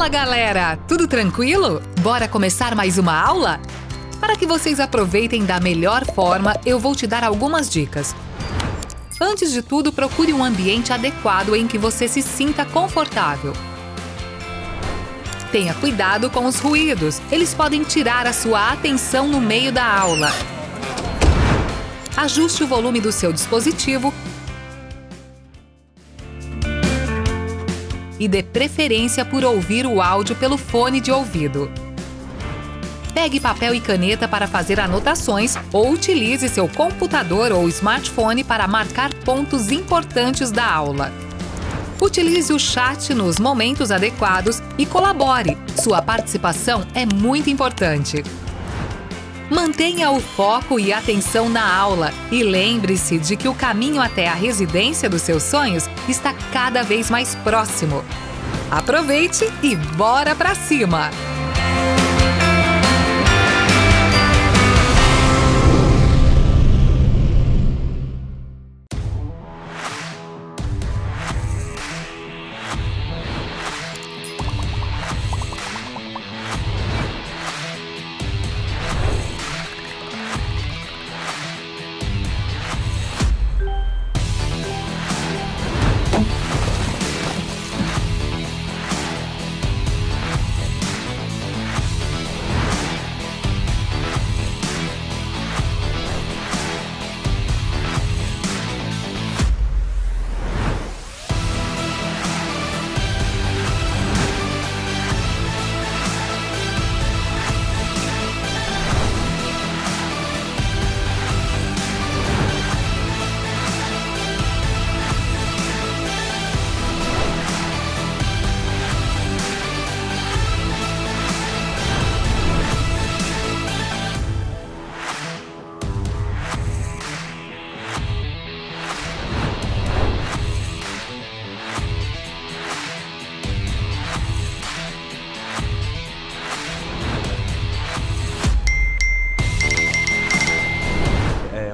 Fala, galera! Tudo tranquilo? Bora começar mais uma aula? Para que vocês aproveitem da melhor forma, eu vou te dar algumas dicas. Antes de tudo, procure um ambiente adequado em que você se sinta confortável. Tenha cuidado com os ruídos, eles podem tirar a sua atenção no meio da aula. Ajuste o volume do seu dispositivo e dê preferência por ouvir o áudio pelo fone de ouvido. Pegue papel e caneta para fazer anotações ou utilize seu computador ou smartphone para marcar pontos importantes da aula. Utilize o chat nos momentos adequados e colabore. Sua participação é muito importante. Mantenha o foco e atenção na aula e lembre-se de que o caminho até a residência dos seus sonhos está cada vez mais próximo. Aproveite e bora pra cima!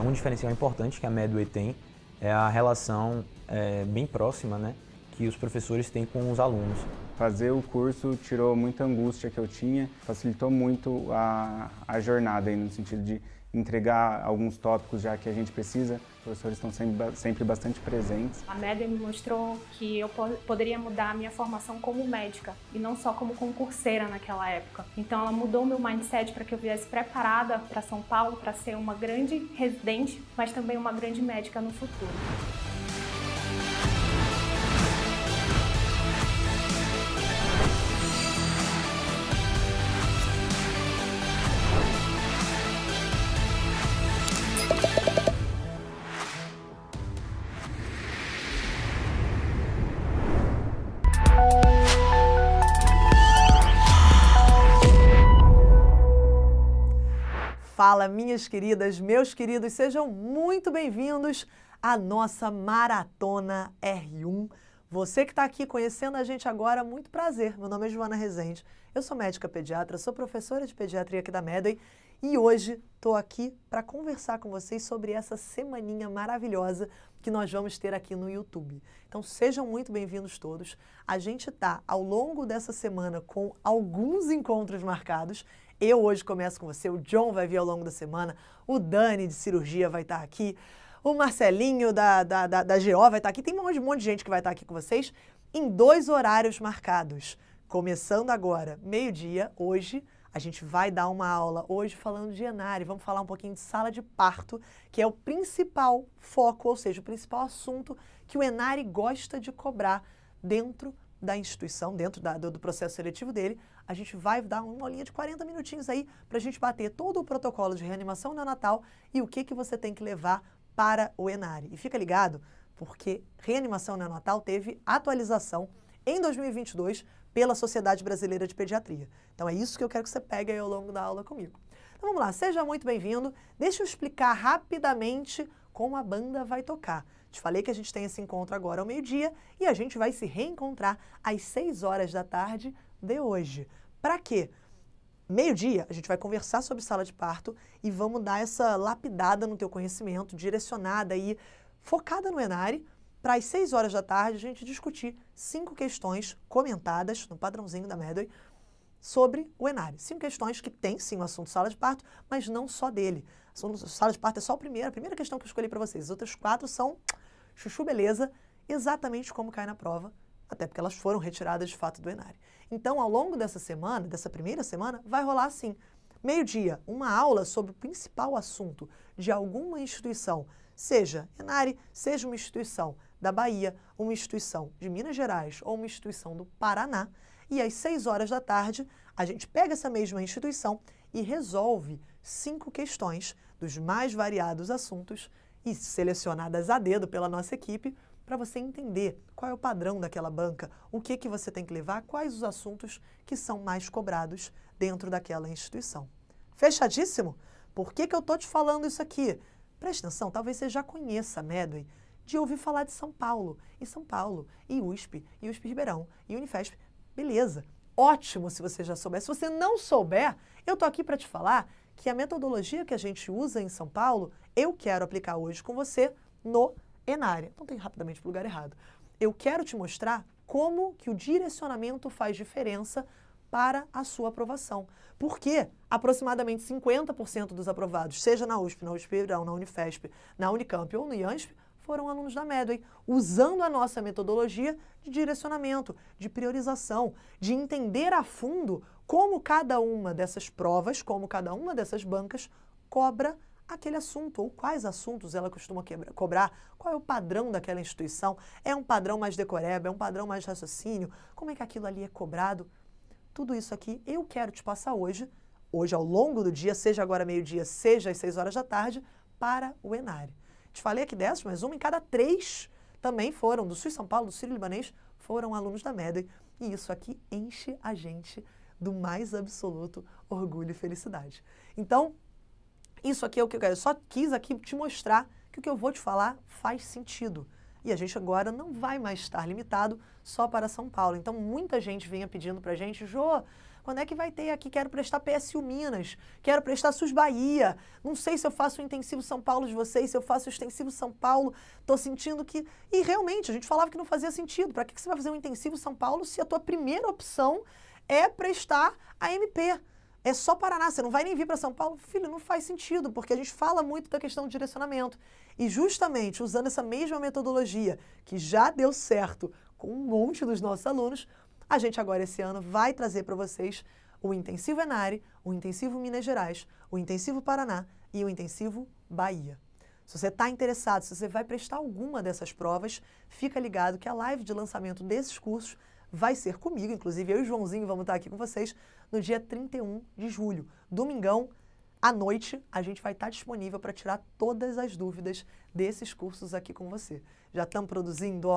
Um diferencial importante que a Medway tem é a relação bem próxima, né, que os professores têm com os alunos. Fazer o curso tirou muita angústia que eu tinha, facilitou muito a jornada aí, no sentido de entregar alguns tópicos já que a gente precisa. Os professores estão sempre bastante presentes. A Medway me mostrou que eu poderia mudar a minha formação como médica e não só como concurseira naquela época. Então ela mudou o meu mindset para que eu viesse preparada para São Paulo para ser uma grande residente, mas também uma grande médica no futuro. Fala, minhas queridas, meus queridos, sejam muito bem-vindos à nossa Maratona R1. Você que está aqui conhecendo a gente agora, muito prazer. Meu nome é Joana Rezende, eu sou médica pediatra, sou professora de pediatria aqui da Medway e hoje estou aqui para conversar com vocês sobre essa semaninha maravilhosa que nós vamos ter aqui no YouTube. Então sejam muito bem-vindos todos. A gente está ao longo dessa semana com alguns encontros marcados. Eu hoje começo com você, o John vai vir ao longo da semana, o Dani de cirurgia vai estar aqui, o Marcelinho da GO vai estar aqui, tem um monte de gente que vai estar aqui com vocês em 2 horários marcados. Começando agora, meio-dia, hoje, a gente vai dar uma aula hoje falando de Enare, vamos falar um pouquinho de sala de parto, que é o principal foco, ou seja, o principal assunto que o Enare gosta de cobrar dentro da instituição, dentro do processo seletivo dele. A gente vai dar uma aulinha de 40 minutinhos aí para a gente bater todo o protocolo de reanimação neonatal e o que você tem que levar para o Enare. E fica ligado, porque reanimação neonatal teve atualização em 2022 pela Sociedade Brasileira de Pediatria. Então é isso que eu quero que você pegue aí ao longo da aula comigo. Então vamos lá, seja muito bem-vindo. Deixa eu explicar rapidamente como a banda vai tocar. Te falei que a gente tem esse encontro agora ao meio-dia e a gente vai se reencontrar às 6 horas da tarde de hoje. Para quê? Meio-dia, a gente vai conversar sobre sala de parto e vamos dar essa lapidada no teu conhecimento, direcionada aí, focada no Enare, para as 6 horas da tarde a gente discutir 5 questões comentadas no padrãozinho da Medway sobre o Enare. 5 questões que tem sim o assunto sala de parto, mas não só dele. O assunto sala de parto é só a primeira questão que eu escolhi para vocês. As outras 4 são chuchu beleza, exatamente como cai na prova, até porque elas foram retiradas de fato do Enare. Então, ao longo dessa semana, dessa primeira semana, vai rolar assim: meio-dia, uma aula sobre o principal assunto de alguma instituição, seja Enare, seja uma instituição da Bahia, uma instituição de Minas Gerais ou uma instituição do Paraná. E às 6 horas da tarde, a gente pega essa mesma instituição e resolve 5 questões dos mais variados assuntos e selecionadas a dedo pela nossa equipe, para você entender qual é o padrão daquela banca, o que você tem que levar, quais os assuntos que são mais cobrados dentro daquela instituição. Fechadíssimo? Por que eu estou te falando isso aqui? Preste atenção, talvez você já conheça a Medway de ouvir falar de São Paulo, e USP, e USP Ribeirão, e Unifesp. Beleza, ótimo se você já souber. Se você não souber, eu estou aqui para te falar que a metodologia que a gente usa em São Paulo, eu quero aplicar hoje com você no Enare. Então tem rapidamente para o lugar errado. Eu quero te mostrar como que o direcionamento faz diferença para a sua aprovação. Porque aproximadamente 50% dos aprovados, seja na USP, na USP Ribeirão, na Unifesp, na Unicamp ou no IANSP, foram alunos da Medway, usando a nossa metodologia de direcionamento, de priorização, de entender a fundo como cada uma dessas provas, como cada uma dessas bancas cobra aquele assunto, ou quais assuntos ela costuma cobrar, qual é o padrão daquela instituição, é um padrão mais decoreba, é um padrão mais raciocínio, como é que aquilo ali é cobrado. Tudo isso aqui eu quero te passar hoje ao longo do dia, seja agora meio-dia, seja às 6 horas da tarde, para o Enare. Te falei aqui 10, mas uma em cada 3 também foram, do SUS São Paulo, do Sírio-Libanês, foram alunos da Medway. E isso aqui enche a gente do mais absoluto orgulho e felicidade. Então, isso aqui é o que eu quero. Eu só quis aqui te mostrar que o que eu vou te falar faz sentido. E a gente agora não vai mais estar limitado só para São Paulo. Então, muita gente vinha pedindo pra gente: Jô, quando é que vai ter aqui? Quero prestar PSU Minas, quero prestar SUS Bahia, não sei se eu faço o intensivo São Paulo de vocês, se eu faço o extensivo São Paulo, tô sentindo que... E realmente, a gente falava que não fazia sentido. Para que você vai fazer um intensivo São Paulo se a tua primeira opção é prestar a MP? É só Paraná, você não vai nem vir para São Paulo? Filho, não faz sentido, porque a gente fala muito da questão do direcionamento. E justamente usando essa mesma metodologia, que já deu certo com um monte dos nossos alunos, a gente agora esse ano vai trazer para vocês o Intensivo Enare, o Intensivo Minas Gerais, o Intensivo Paraná e o Intensivo Bahia. Se você está interessado, se você vai prestar alguma dessas provas, fica ligado que a live de lançamento desses cursos vai ser comigo, inclusive eu e o Joãozinho vamos estar aqui com vocês no dia 31 de julho. Domingão, à noite, a gente vai estar disponível para tirar todas as dúvidas desses cursos aqui com você. Já estamos produzindo,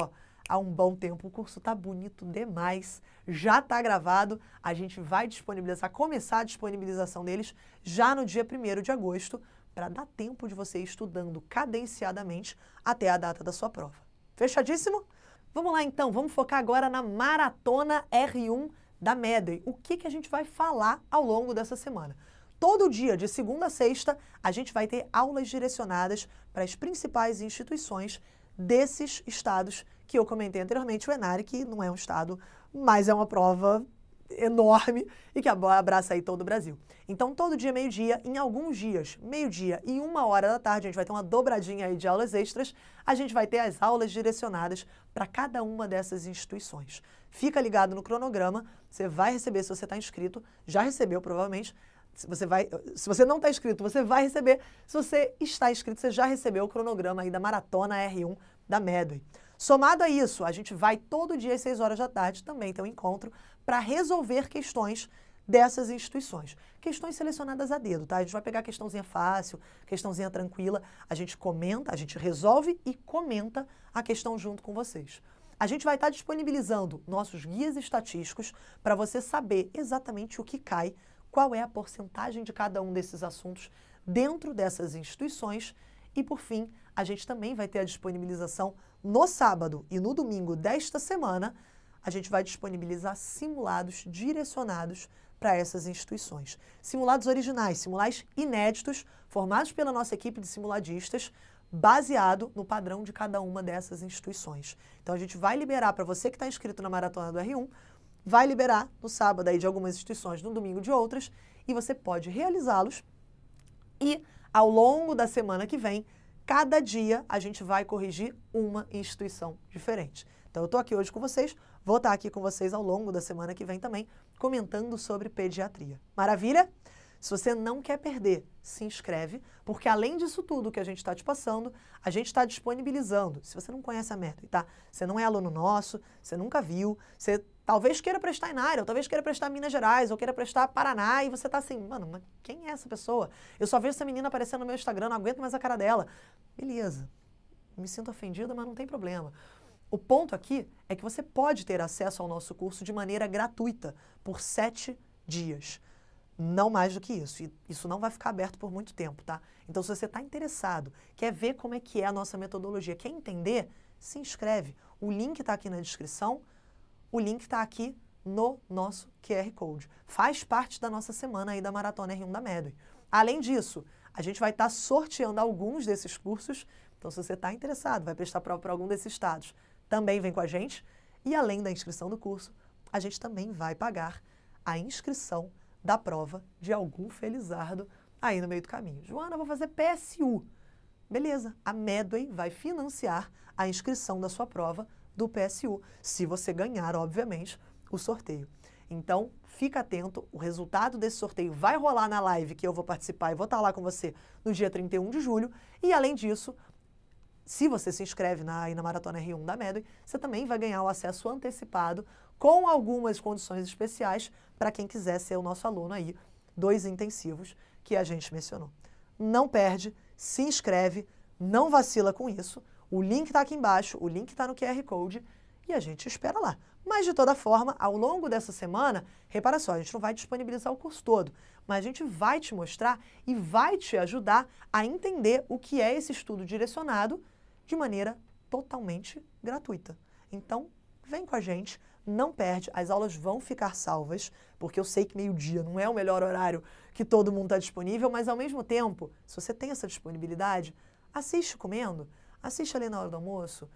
há um bom tempo, o curso está bonito demais, já está gravado, a gente vai disponibilizar, começar a disponibilização deles já no dia 1º de agosto, para dar tempo de você ir estudando cadenciadamente até a data da sua prova. Fechadíssimo? Vamos lá então, vamos focar agora na Maratona R1 da Medway. O que a gente vai falar ao longo dessa semana? Todo dia, de segunda a sexta, a gente vai ter aulas direcionadas para as principais instituições desses estados que eu comentei anteriormente, o Enare, que não é um estado, mas é uma prova enorme e que abraça aí todo o Brasil. Então, todo dia, meio-dia, em alguns dias, meio-dia e 1h da tarde, a gente vai ter uma dobradinha aí de aulas extras, a gente vai ter as aulas direcionadas para cada uma dessas instituições. Fica ligado no cronograma, você vai receber, se você está inscrito, já recebeu provavelmente, se você não está inscrito, você vai receber, se você está inscrito, você já recebeu o cronograma aí da Maratona R1 da Medway. Somado a isso, a gente vai todo dia às 6 horas da tarde também ter um encontro para resolver questões dessas instituições. Questões selecionadas a dedo, tá? A gente vai pegar questãozinha fácil, questãozinha tranquila, a gente comenta, a gente resolve e comenta a questão junto com vocês. A gente vai estar disponibilizando nossos guias estatísticos para você saber exatamente o que cai, qual é a porcentagem de cada um desses assuntos dentro dessas instituições e, por fim, a gente também vai ter a disponibilização no sábado e no domingo desta semana, a gente vai disponibilizar simulados direcionados para essas instituições. Simulados originais, simulados inéditos, formados pela nossa equipe de simuladistas, baseado no padrão de cada uma dessas instituições. Então a gente vai liberar para você que está inscrito na Maratona do R1, vai liberar no sábado aí de algumas instituições, no domingo de outras, e você pode realizá-los e ao longo da semana que vem, cada dia a gente vai corrigir uma instituição diferente. Então eu estou aqui hoje com vocês, vou estar aqui com vocês ao longo da semana que vem também, comentando sobre pediatria. Maravilha? Se você não quer perder, se inscreve, porque além disso tudo que a gente está te passando, a gente está disponibilizando. Se você não conhece a Medway, tá? Você não é aluno nosso, você nunca viu, você talvez queira prestar Inária, ou talvez queira prestar Minas Gerais, ou queira prestar Paraná, e você tá assim, mano, mas quem é essa pessoa? Eu só vejo essa menina aparecendo no meu Instagram, não aguento mais a cara dela. Beleza, me sinto ofendida, mas não tem problema. O ponto aqui é que você pode ter acesso ao nosso curso de maneira gratuita, por 7 dias. Não mais do que isso. E isso não vai ficar aberto por muito tempo, tá? Então, se você está interessado, quer ver como é que é a nossa metodologia, quer entender, se inscreve. O link está aqui na descrição, o link está aqui no nosso QR Code. Faz parte da nossa semana aí da Maratona R1 da Medway. Além disso, a gente vai estar sorteando alguns desses cursos. Então, se você está interessado, vai prestar prova para algum desses estados, também vem com a gente. E além da inscrição do curso, a gente também vai pagar a inscrição da prova de algum felizardo aí no meio do caminho. Joana, eu vou fazer PSU. Beleza, a Medway vai financiar a inscrição da sua prova do PSU, se você ganhar, obviamente, o sorteio. Então, fica atento, o resultado desse sorteio vai rolar na live que eu vou participar e vou estar lá com você no dia 31 de julho. E, além disso, se você se inscreve na Maratona R1 da Medway, você também vai ganhar o acesso antecipado com algumas condições especiais para quem quiser ser o nosso aluno aí, 2 intensivos que a gente mencionou. Não perde, se inscreve, não vacila com isso. O link está aqui embaixo, o link está no QR Code e a gente espera lá. Mas, de toda forma, ao longo dessa semana, repara só, a gente não vai disponibilizar o curso todo, mas a gente vai te mostrar e vai te ajudar a entender o que é esse estudo direcionado de maneira totalmente gratuita. Então, vem com a gente, não perde, as aulas vão ficar salvas, porque eu sei que meio-dia não é o melhor horário que todo mundo está disponível, mas ao mesmo tempo, se você tem essa disponibilidade, assiste comendo, assiste ali na hora do almoço,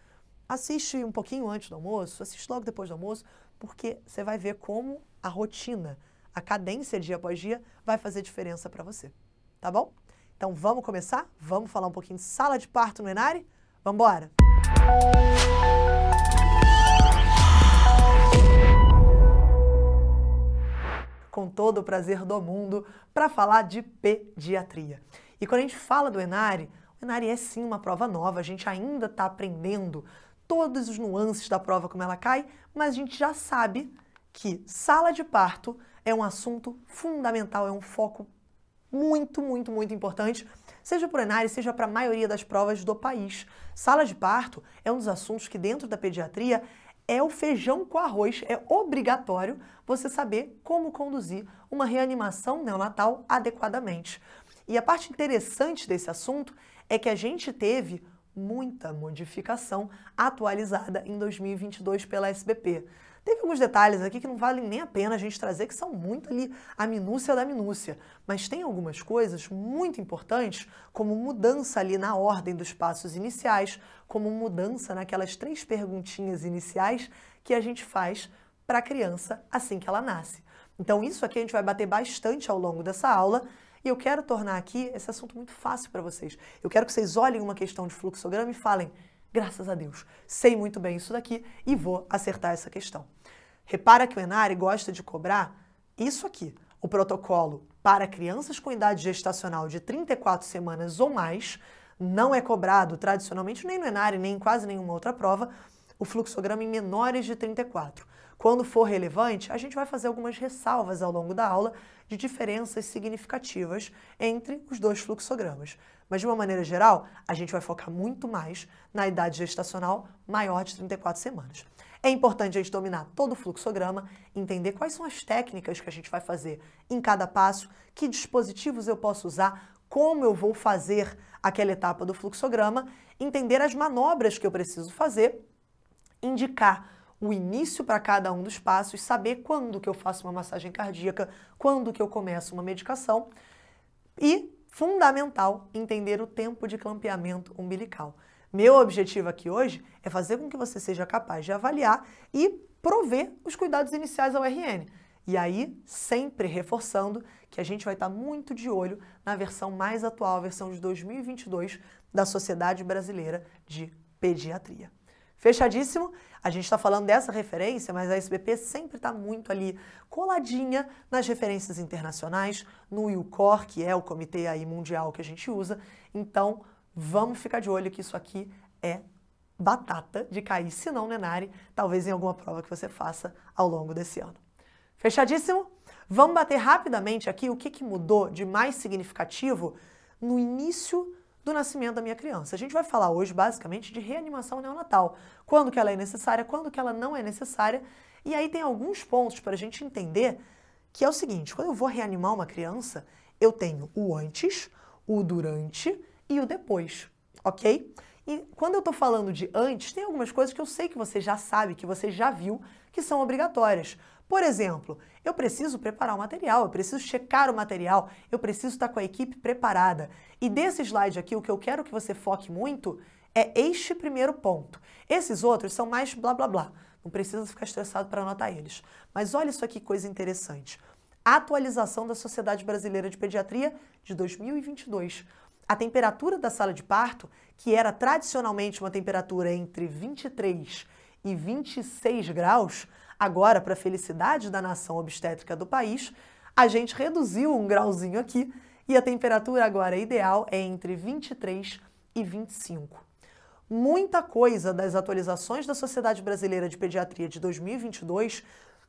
assiste um pouquinho antes do almoço, assiste logo depois do almoço, porque você vai ver como a rotina, a cadência dia após dia vai fazer diferença para você, tá bom? Então vamos começar? Vamos falar um pouquinho de sala de parto no Inari? Vamos embora? Com todo o prazer do mundo para falar de pediatria. E quando a gente fala do Inari, o Inari é sim uma prova nova, a gente ainda está aprendendo todos os nuances da prova como ela cai, mas a gente já sabe que sala de parto é um assunto fundamental, é um foco muito, muito, muito importante, seja para o Inari, seja para a maioria das provas do país. Sala de parto é um dos assuntos que dentro da pediatria é o feijão com arroz, é obrigatório você saber como conduzir uma reanimação neonatal adequadamente. E a parte interessante desse assunto é que a gente teve muita modificação atualizada em 2022 pela SBP. Teve alguns detalhes aqui que não valem nem a pena a gente trazer, que são muito ali a minúcia da minúcia, mas tem algumas coisas muito importantes, como mudança ali na ordem dos passos iniciais, como mudança naquelas 3 perguntinhas iniciais que a gente faz para a criança assim que ela nasce. Então isso aqui a gente vai bater bastante ao longo dessa aula, e eu quero tornar aqui esse assunto muito fácil para vocês. Eu quero que vocês olhem uma questão de fluxograma e falem, graças a Deus, sei muito bem isso daqui e vou acertar essa questão. Repara que o Inari gosta de cobrar isso aqui, o protocolo para crianças com idade gestacional de 34 semanas ou mais, não é cobrado tradicionalmente nem no Inari, nem em quase nenhuma outra prova, o fluxograma em menores de 34. Quando for relevante, a gente vai fazer algumas ressalvas ao longo da aula de diferenças significativas entre os 2 fluxogramas. Mas, de uma maneira geral, a gente vai focar muito mais na idade gestacional maior de 34 semanas. É importante a gente dominar todo o fluxograma, entender quais são as técnicas que a gente vai fazer em cada passo, que dispositivos eu posso usar, como eu vou fazer aquela etapa do fluxograma, entender as manobras que eu preciso fazer, indicar o início para cada um dos passos, saber quando que eu faço uma massagem cardíaca, quando que eu começo uma medicação e fundamental entender o tempo de clampeamento umbilical. Meu objetivo aqui hoje é fazer com que você seja capaz de avaliar e prover os cuidados iniciais ao RN. E aí, sempre reforçando que a gente vai estar muito de olho na versão mais atual, a versão de 2022 da Sociedade Brasileira de Pediatria. Fechadíssimo? A gente está falando dessa referência, mas a SBP sempre está muito ali coladinha nas referências internacionais, no IUCOR, que é o comitê aí mundial que a gente usa. Então, vamos ficar de olho que isso aqui é batata de cair, se não, Nenari, talvez em alguma prova que você faça ao longo desse ano. Fechadíssimo? Vamos bater rapidamente aqui o que mudou de mais significativo no início do nascimento da minha criança. A gente vai falar hoje, basicamente, de reanimação neonatal. Quando que ela é necessária, quando que ela não é necessária. E aí tem alguns pontos para a gente entender que é o seguinte, quando eu vou reanimar uma criança, eu tenho o antes, o durante e o depois, ok? E quando eu estou falando de antes, tem algumas coisas que eu sei que você já sabe, que você já viu, que são obrigatórias. Por exemplo, eu preciso preparar o material, eu preciso checar o material, eu preciso estar com a equipe preparada. E desse slide aqui, o que eu quero que você foque muito é este primeiro ponto. Esses outros são mais blá blá blá, não precisa ficar estressado para anotar eles. Mas olha isso aqui, coisa interessante. Atualização da Sociedade Brasileira de Pediatria de 2022. A temperatura da sala de parto, que era tradicionalmente uma temperatura entre 23 e 26 graus, agora, para a felicidade da nação obstétrica do país, a gente reduziu um grauzinho aqui e a temperatura agora ideal é entre 23 e 25. Muita coisa das atualizações da Sociedade Brasileira de Pediatria de 2022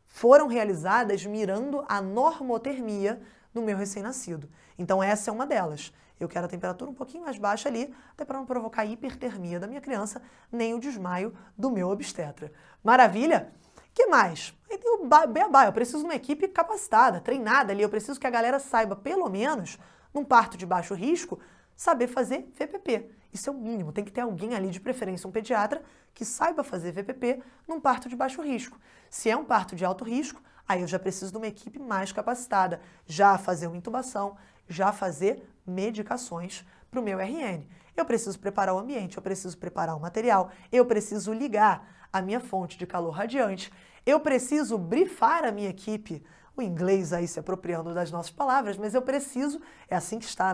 foram realizadas mirando a normotermia do meu recém-nascido. Então essa é uma delas. Eu quero a temperatura um pouquinho mais baixa ali, até para não provocar a hipertermia da minha criança, nem o desmaio do meu obstetra. Maravilha? Que mais? Aí tem o beabá, eu preciso de uma equipe capacitada, treinada ali, eu preciso que a galera saiba, pelo menos, num parto de baixo risco, saber fazer VPP. Isso é o mínimo, tem que ter alguém ali, de preferência um pediatra, que saiba fazer VPP num parto de baixo risco. Se é um parto de alto risco, aí eu já preciso de uma equipe mais capacitada, já fazer uma intubação, já fazer medicações para o meu RN. Eu preciso preparar o ambiente, eu preciso preparar o material, eu preciso ligar a minha fonte de calor radiante, eu preciso brifar a minha equipe, o inglês aí se apropriando das nossas palavras, mas eu preciso, é assim que está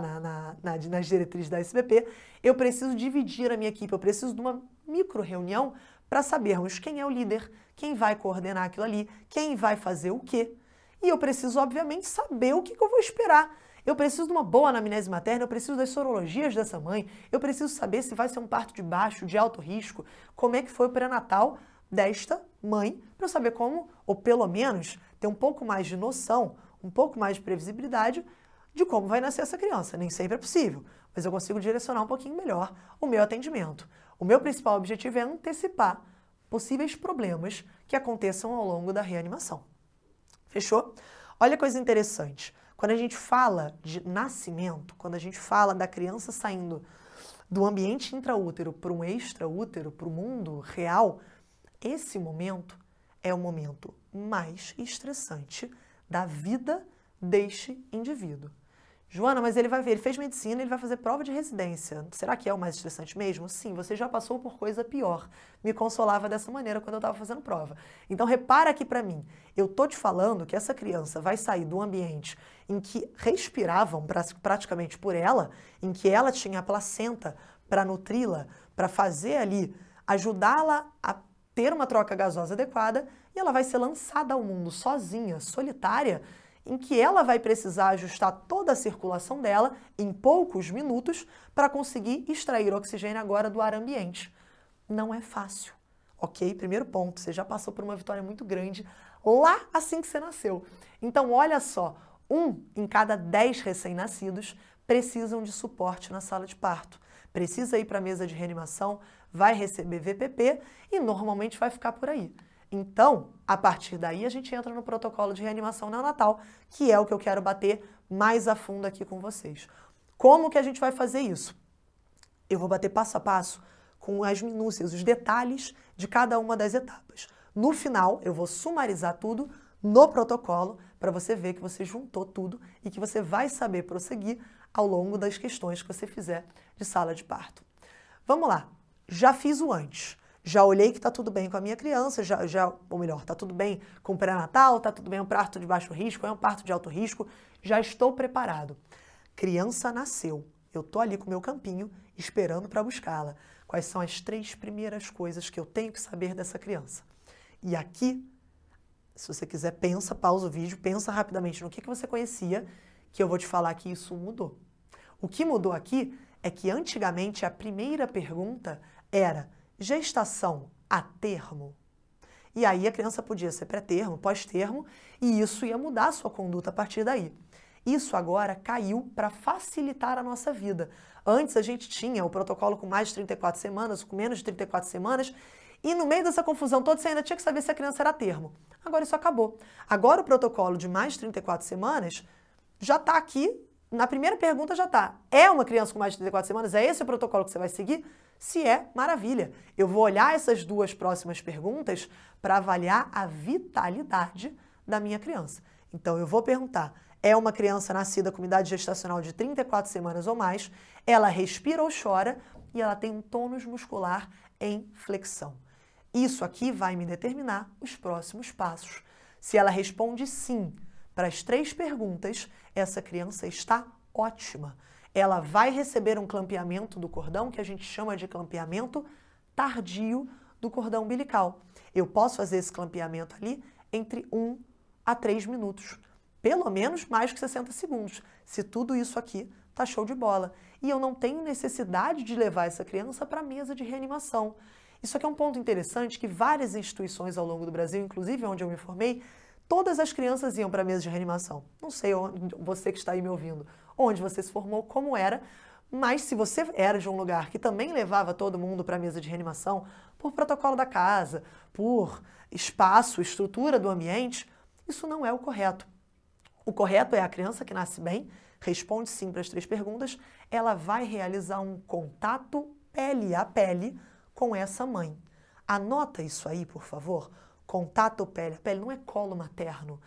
nas diretrizes da SBP, eu preciso dividir a minha equipe, eu preciso de uma micro-reunião para sabermos quem é o líder, quem vai coordenar aquilo ali, quem vai fazer o quê. E eu preciso, obviamente, saber o que eu vou esperar. Eu preciso de uma boa anamnese materna, eu preciso das sorologias dessa mãe, eu preciso saber se vai ser um parto de baixo, de alto risco, como é que foi o pré-natal desta mãe, para eu saber como, ou pelo menos ter um pouco mais de noção, um pouco mais de previsibilidade de como vai nascer essa criança. Nem sempre é possível, mas eu consigo direcionar um pouquinho melhor o meu atendimento. O meu principal objetivo é antecipar possíveis problemas que aconteçam ao longo da reanimação. Fechou? Olha a coisa interessante. Quando a gente fala de nascimento, quando a gente fala da criança saindo do ambiente intraútero para um extraútero, para o mundo real, esse momento é o momento mais estressante da vida deste indivíduo. Joana, mas ele fez medicina, ele vai fazer prova de residência. Será que é o mais estressante mesmo? Sim, você já passou por coisa pior. Me consolava dessa maneira quando eu estava fazendo prova. Então repara aqui para mim, eu tô te falando que essa criança vai sair do ambiente em que respiravam praticamente por ela, em que ela tinha a placenta para nutri-la, para fazer ali, ajudá-la a ter uma troca gasosa adequada, e ela vai ser lançada ao mundo sozinha, solitária, em que ela vai precisar ajustar toda a circulação dela em poucos minutos para conseguir extrair oxigênio agora do ar ambiente. Não é fácil, ok? Primeiro ponto, você já passou por uma vitória muito grande lá assim que você nasceu. Então, olha só, 1 em cada 10 recém-nascidos precisam de suporte na sala de parto. Precisa ir para a mesa de reanimação, vai receber VPP e normalmente vai ficar por aí. Então, a partir daí, a gente entra no protocolo de reanimação neonatal, que é o que eu quero bater mais a fundo aqui com vocês. Como que a gente vai fazer isso? Eu vou bater passo a passo com as minúcias, os detalhes de cada uma das etapas. No final, eu vou sumarizar tudo no protocolo para você ver que você juntou tudo e que você vai saber prosseguir ao longo das questões que você fizer de sala de parto. Vamos lá, já fiz o antes. Já olhei que está tudo bem com a minha criança, ou melhor, está tudo bem com o pré-natal, está tudo bem, é um parto de baixo risco, é um parto de alto risco, já estou preparado. Criança nasceu, eu estou ali com o meu campinho esperando para buscá-la. Quais são as 3 primeiras coisas que eu tenho que saber dessa criança? E aqui, se você quiser, pensa, pausa o vídeo, pensa rapidamente no que você conhecia, que eu vou te falar que isso mudou. O que mudou aqui é que antigamente a primeira pergunta era: gestação a termo? E aí a criança podia ser pré-termo, pós-termo, e isso ia mudar a sua conduta a partir daí. Isso agora caiu para facilitar a nossa vida. Antes a gente tinha o protocolo com mais de 34 semanas, com menos de 34 semanas, e no meio dessa confusão toda você ainda tinha que saber se a criança era a termo. Agora isso acabou. Agora o protocolo de mais de 34 semanas já está aqui, na primeira pergunta já está. É uma criança com mais de 34 semanas? É esse o protocolo que você vai seguir? Se é, maravilha. Eu vou olhar essas 2 próximas perguntas para avaliar a vitalidade da minha criança. Então eu vou perguntar: é uma criança nascida com idade gestacional de 34 semanas ou mais, ela respira ou chora e ela tem um tônus muscular em flexão. Isso aqui vai me determinar os próximos passos. Se ela responde sim para as 3 perguntas, essa criança está ótima. Ela vai receber um clampeamento do cordão, que a gente chama de clampeamento tardio do cordão umbilical. Eu posso fazer esse clampeamento ali entre 1 a 3 minutos. Pelo menos mais que 60 segundos. Se tudo isso aqui tá show de bola. E eu não tenho necessidade de levar essa criança para a mesa de reanimação. Isso aqui é um ponto interessante que várias instituições ao longo do Brasil, inclusive onde eu me formei, todas as crianças iam para a mesa de reanimação. Não sei você que está aí me ouvindo, onde você se formou, como era, mas se você era de um lugar que também levava todo mundo para a mesa de reanimação, por protocolo da casa, por espaço, estrutura do ambiente, isso não é o correto. O correto é a criança que nasce bem, responde sim para as 3 perguntas, ela vai realizar um contato pele a pele com essa mãe. Anota isso aí, por favor. Contato pele a pele não é colo materno.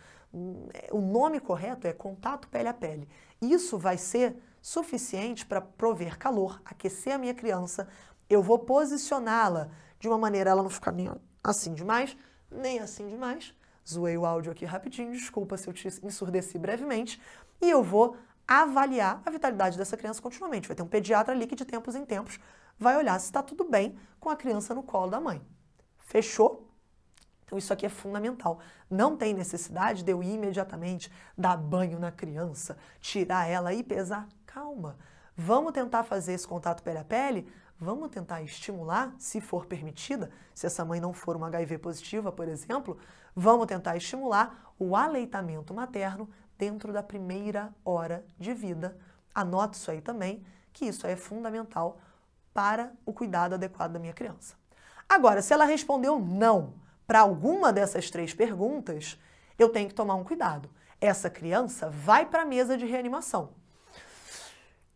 O nome correto é contato pele a pele. Isso vai ser suficiente para prover calor, aquecer a minha criança. Eu vou posicioná-la de uma maneira, ela não ficar nem assim demais, nem assim demais. Zoei o áudio aqui rapidinho, desculpa se eu te ensurdeci brevemente. E eu vou avaliar a vitalidade dessa criança continuamente. Vai ter um pediatra ali que de tempos em tempos vai olhar se está tudo bem com a criança no colo da mãe. Fechou? Então isso aqui é fundamental. Não tem necessidade de eu ir imediatamente dar banho na criança, tirar ela e pesar. Calma. Vamos tentar fazer esse contato pele a pele? Vamos tentar estimular, se for permitida, se essa mãe não for uma HIV positiva, por exemplo, vamos tentar estimular o aleitamento materno dentro da primeira hora de vida. Anote isso aí também, que isso é fundamental para o cuidado adequado da minha criança. Agora, se ela respondeu não para alguma dessas 3 perguntas, eu tenho que tomar um cuidado. Essa criança vai para a mesa de reanimação.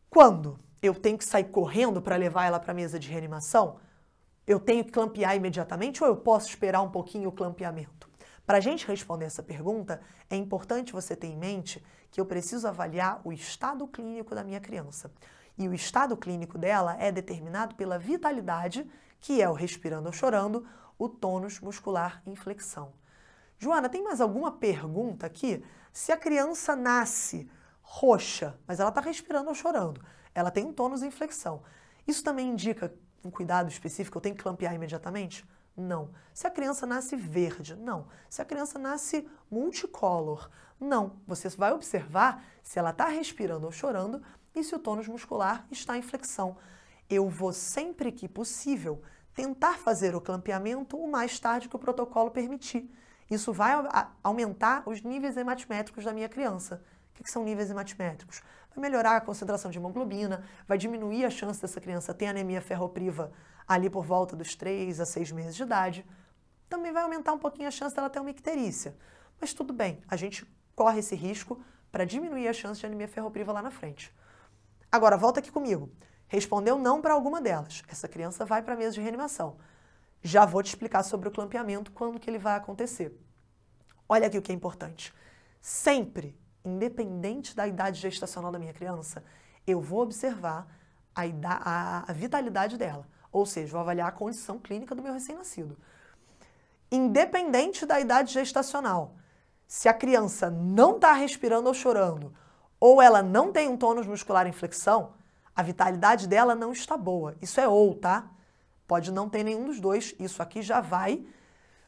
Quando eu tenho que sair correndo para levar ela para a mesa de reanimação? Eu tenho que clampear imediatamente ou eu posso esperar um pouquinho o clampeamento? Para a gente responder essa pergunta, é importante você ter em mente que eu preciso avaliar o estado clínico da minha criança. E o estado clínico dela é determinado pela vitalidade, que é o respirando ou chorando, o tônus muscular em flexão. Joana, tem mais alguma pergunta aqui? Se a criança nasce roxa, mas ela está respirando ou chorando, ela tem um tônus em flexão, isso também indica um cuidado específico, eu tenho que clampear imediatamente? Não. Se a criança nasce verde? Não. Se a criança nasce multicolor? Não. Você vai observar se ela está respirando ou chorando e se o tônus muscular está em flexão. Eu vou, sempre que possível, tentar fazer o clampeamento o mais tarde que o protocolo permitir. Isso vai aumentar os níveis hematimétricos da minha criança. O que são níveis hematimétricos? Vai melhorar a concentração de hemoglobina, vai diminuir a chance dessa criança ter anemia ferropriva ali por volta dos 3 a 6 meses de idade. Também vai aumentar um pouquinho a chance dela ter uma icterícia. Mas tudo bem, a gente corre esse risco para diminuir a chance de anemia ferropriva lá na frente. Agora, volta aqui comigo. Respondeu não para alguma delas. Essa criança vai para a mesa de reanimação. Já vou te explicar sobre o clampeamento, quando que ele vai acontecer. Olha aqui o que é importante. Sempre, independente da idade gestacional da minha criança, Eu vou observar a vitalidade dela, ou seja, vou avaliar a condição clínica do meu recém-nascido. Independente da idade gestacional, se a criança não está respirando ou chorando, ou ela não tem um tônus muscular em flexão, a vitalidade dela não está boa. Isso é ou, tá? Pode não ter nenhum dos dois, isso aqui já vai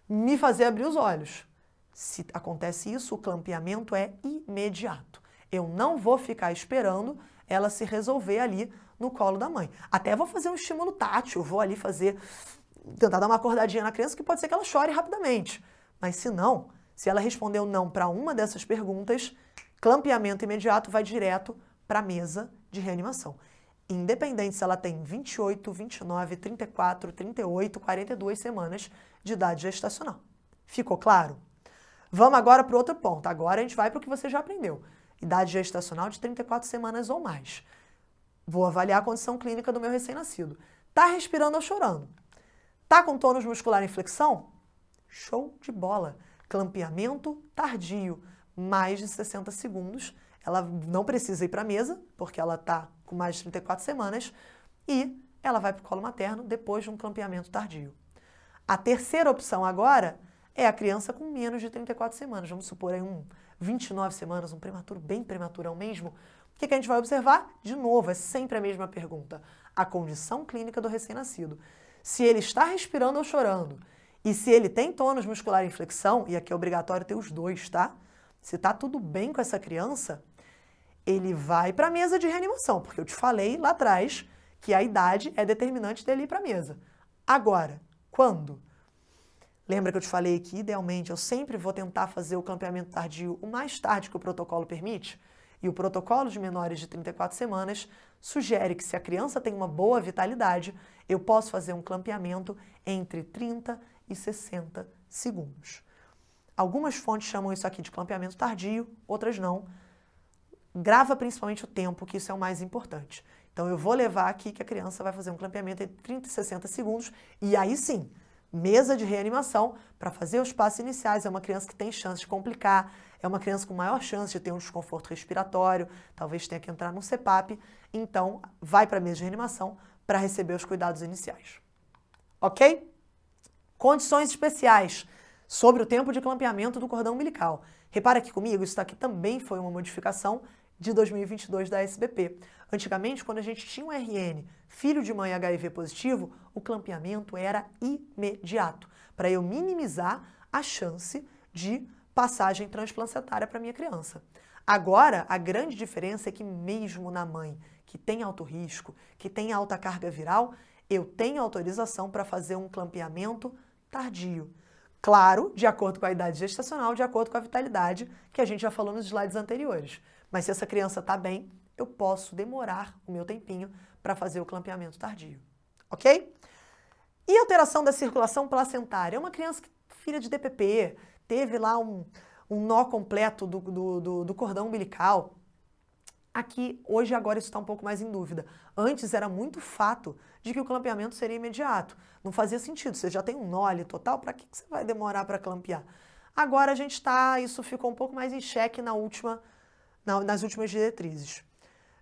me fazer abrir os olhos. Se acontece isso, o clampeamento é imediato. Eu não vou ficar esperando ela se resolver ali no colo da mãe. Até vou fazer um estímulo tátil, vou ali tentar dar uma acordadinha na criança, que pode ser que ela chore rapidamente. Mas se não, se ela respondeu não para uma dessas perguntas, clampeamento imediato vai direto para a mesa de reanimação. Independente se ela tem 28, 29, 34, 38, 42 semanas de idade gestacional. Ficou claro? Vamos agora para o outro ponto. Agora a gente vai para o que você já aprendeu. Idade gestacional de 34 semanas ou mais. Vou avaliar a condição clínica do meu recém-nascido. Tá respirando ou chorando? Tá com tônus muscular em flexão? Show de bola. Clampeamento tardio, mais de 60 segundos. Ela não precisa ir para a mesa, porque ela está com mais de 34 semanas, e ela vai para o colo materno depois de um clampeamento tardio. A terceira opção agora é a criança com menos de 34 semanas. Vamos supor aí 29 semanas, um prematuro, bem prematurão mesmo. O que a gente vai observar? De novo, é sempre a mesma pergunta. A condição clínica do recém-nascido. Se ele está respirando ou chorando, e se ele tem tônus muscular em flexão, e aqui é obrigatório ter os dois, tá? Se está tudo bem com essa criança, ele vai para a mesa de reanimação, porque eu te falei lá atrás que a idade é determinante dele ir para a mesa. Agora, quando? Lembra que eu te falei que, idealmente, eu sempre vou tentar fazer o clampeamento tardio o mais tarde que o protocolo permite? E o protocolo de menores de 34 semanas sugere que, se a criança tem uma boa vitalidade, eu posso fazer um clampeamento entre 30 e 60 segundos. Algumas fontes chamam isso aqui de clampeamento tardio, outras não. Grava principalmente o tempo, que isso é o mais importante. Então, eu vou levar aqui que a criança vai fazer um clampeamento entre 30 e 60 segundos, e aí sim, mesa de reanimação para fazer os passos iniciais. É uma criança que tem chance de complicar, é uma criança com maior chance de ter um desconforto respiratório, talvez tenha que entrar no CPAP, então vai para a mesa de reanimação para receber os cuidados iniciais. Ok? Condições especiais sobre o tempo de clampeamento do cordão umbilical. Repara aqui comigo, isso aqui também foi uma modificação de 2022 da SBP. Antigamente, quando a gente tinha um RN, filho de mãe HIV positivo, o clampeamento era imediato, para eu minimizar a chance de passagem transplacentária para minha criança. Agora, a grande diferença é que mesmo na mãe que tem alto risco, que tem alta carga viral, eu tenho autorização para fazer um clampeamento tardio. Claro, de acordo com a idade gestacional, de acordo com a vitalidade, que a gente já falou nos slides anteriores. Mas se essa criança está bem, eu posso demorar o meu tempinho para fazer o clampeamento tardio. Ok? E alteração da circulação placentária? É uma criança filha de DPP, teve lá um nó completo do cordão umbilical. Aqui, hoje, agora, isso está um pouco mais em dúvida. Antes era muito fato de que o clampeamento seria imediato. Não fazia sentido. Você já tem um nó ali total, para que você vai demorar para clampear? Agora a gente está, isso ficou um pouco mais em xeque nas últimas diretrizes.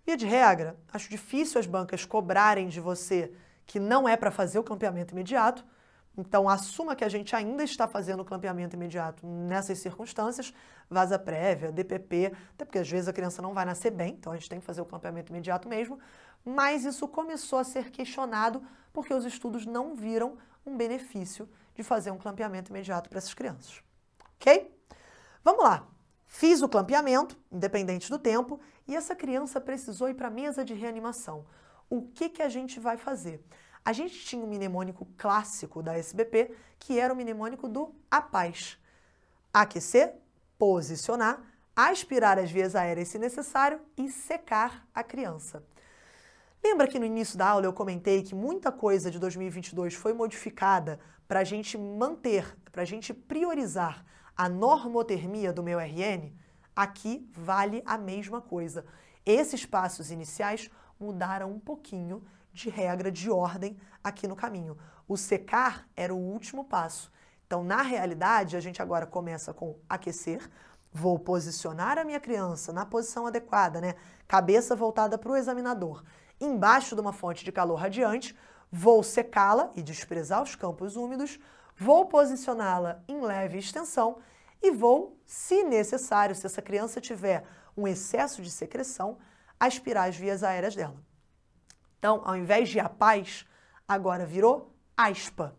Via de regra, acho difícil as bancas cobrarem de você que não é para fazer o clampeamento imediato. Então, assuma que a gente ainda está fazendo o clampeamento imediato nessas circunstâncias, vasa prévia, DPP, até porque às vezes a criança não vai nascer bem, então a gente tem que fazer o clampeamento imediato mesmo, mas isso começou a ser questionado porque os estudos não viram um benefício de fazer um clampeamento imediato para essas crianças. Ok? Vamos lá. Fiz o clampeamento, independente do tempo, e essa criança precisou ir para a mesa de reanimação. O que a gente vai fazer? A gente tinha um mnemônico clássico da SBP, que era o mnemônico do APAZ. Aquecer, posicionar, aspirar as vias aéreas se necessário e secar a criança. Lembra que no início da aula eu comentei que muita coisa de 2022 foi modificada para a gente manter, para a gente priorizar a normotermia do meu RN? Aqui vale a mesma coisa. Esses passos iniciais mudaram um pouquinho de regra, de ordem aqui no caminho. O secar era o último passo. Então, na realidade, a gente agora começa com aquecer, Vou posicionar a minha criança na posição adequada, né? Cabeça voltada para o examinador, embaixo de uma fonte de calor radiante, vou secá-la e desprezar os campos úmidos, vou posicioná-la em leve extensão e vou, se necessário, se essa criança tiver um excesso de secreção, aspirar as vias aéreas dela. Então, ao invés de apaz, agora virou aspa.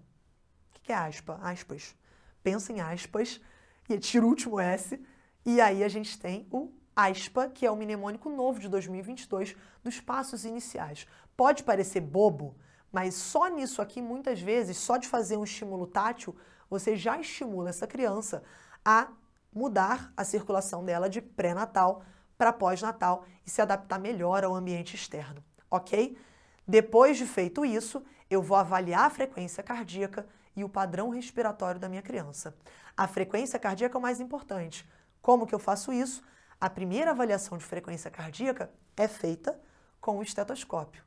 O que é aspa? Aspas. Pensa em aspas e tira o último S e aí a gente tem o ASPA, que é o mnemônico novo de 2022 dos passos iniciais. Pode parecer bobo, mas só nisso aqui, muitas vezes, só de fazer um estímulo tátil, você já estimula essa criança a mudar a circulação dela de pré-natal para pós-natal e se adaptar melhor ao ambiente externo, ok? Depois de feito isso, eu vou avaliar a frequência cardíaca e o padrão respiratório da minha criança. A frequência cardíaca é o mais importante. Como que eu faço isso? A primeira avaliação de frequência cardíaca é feita com o estetoscópio.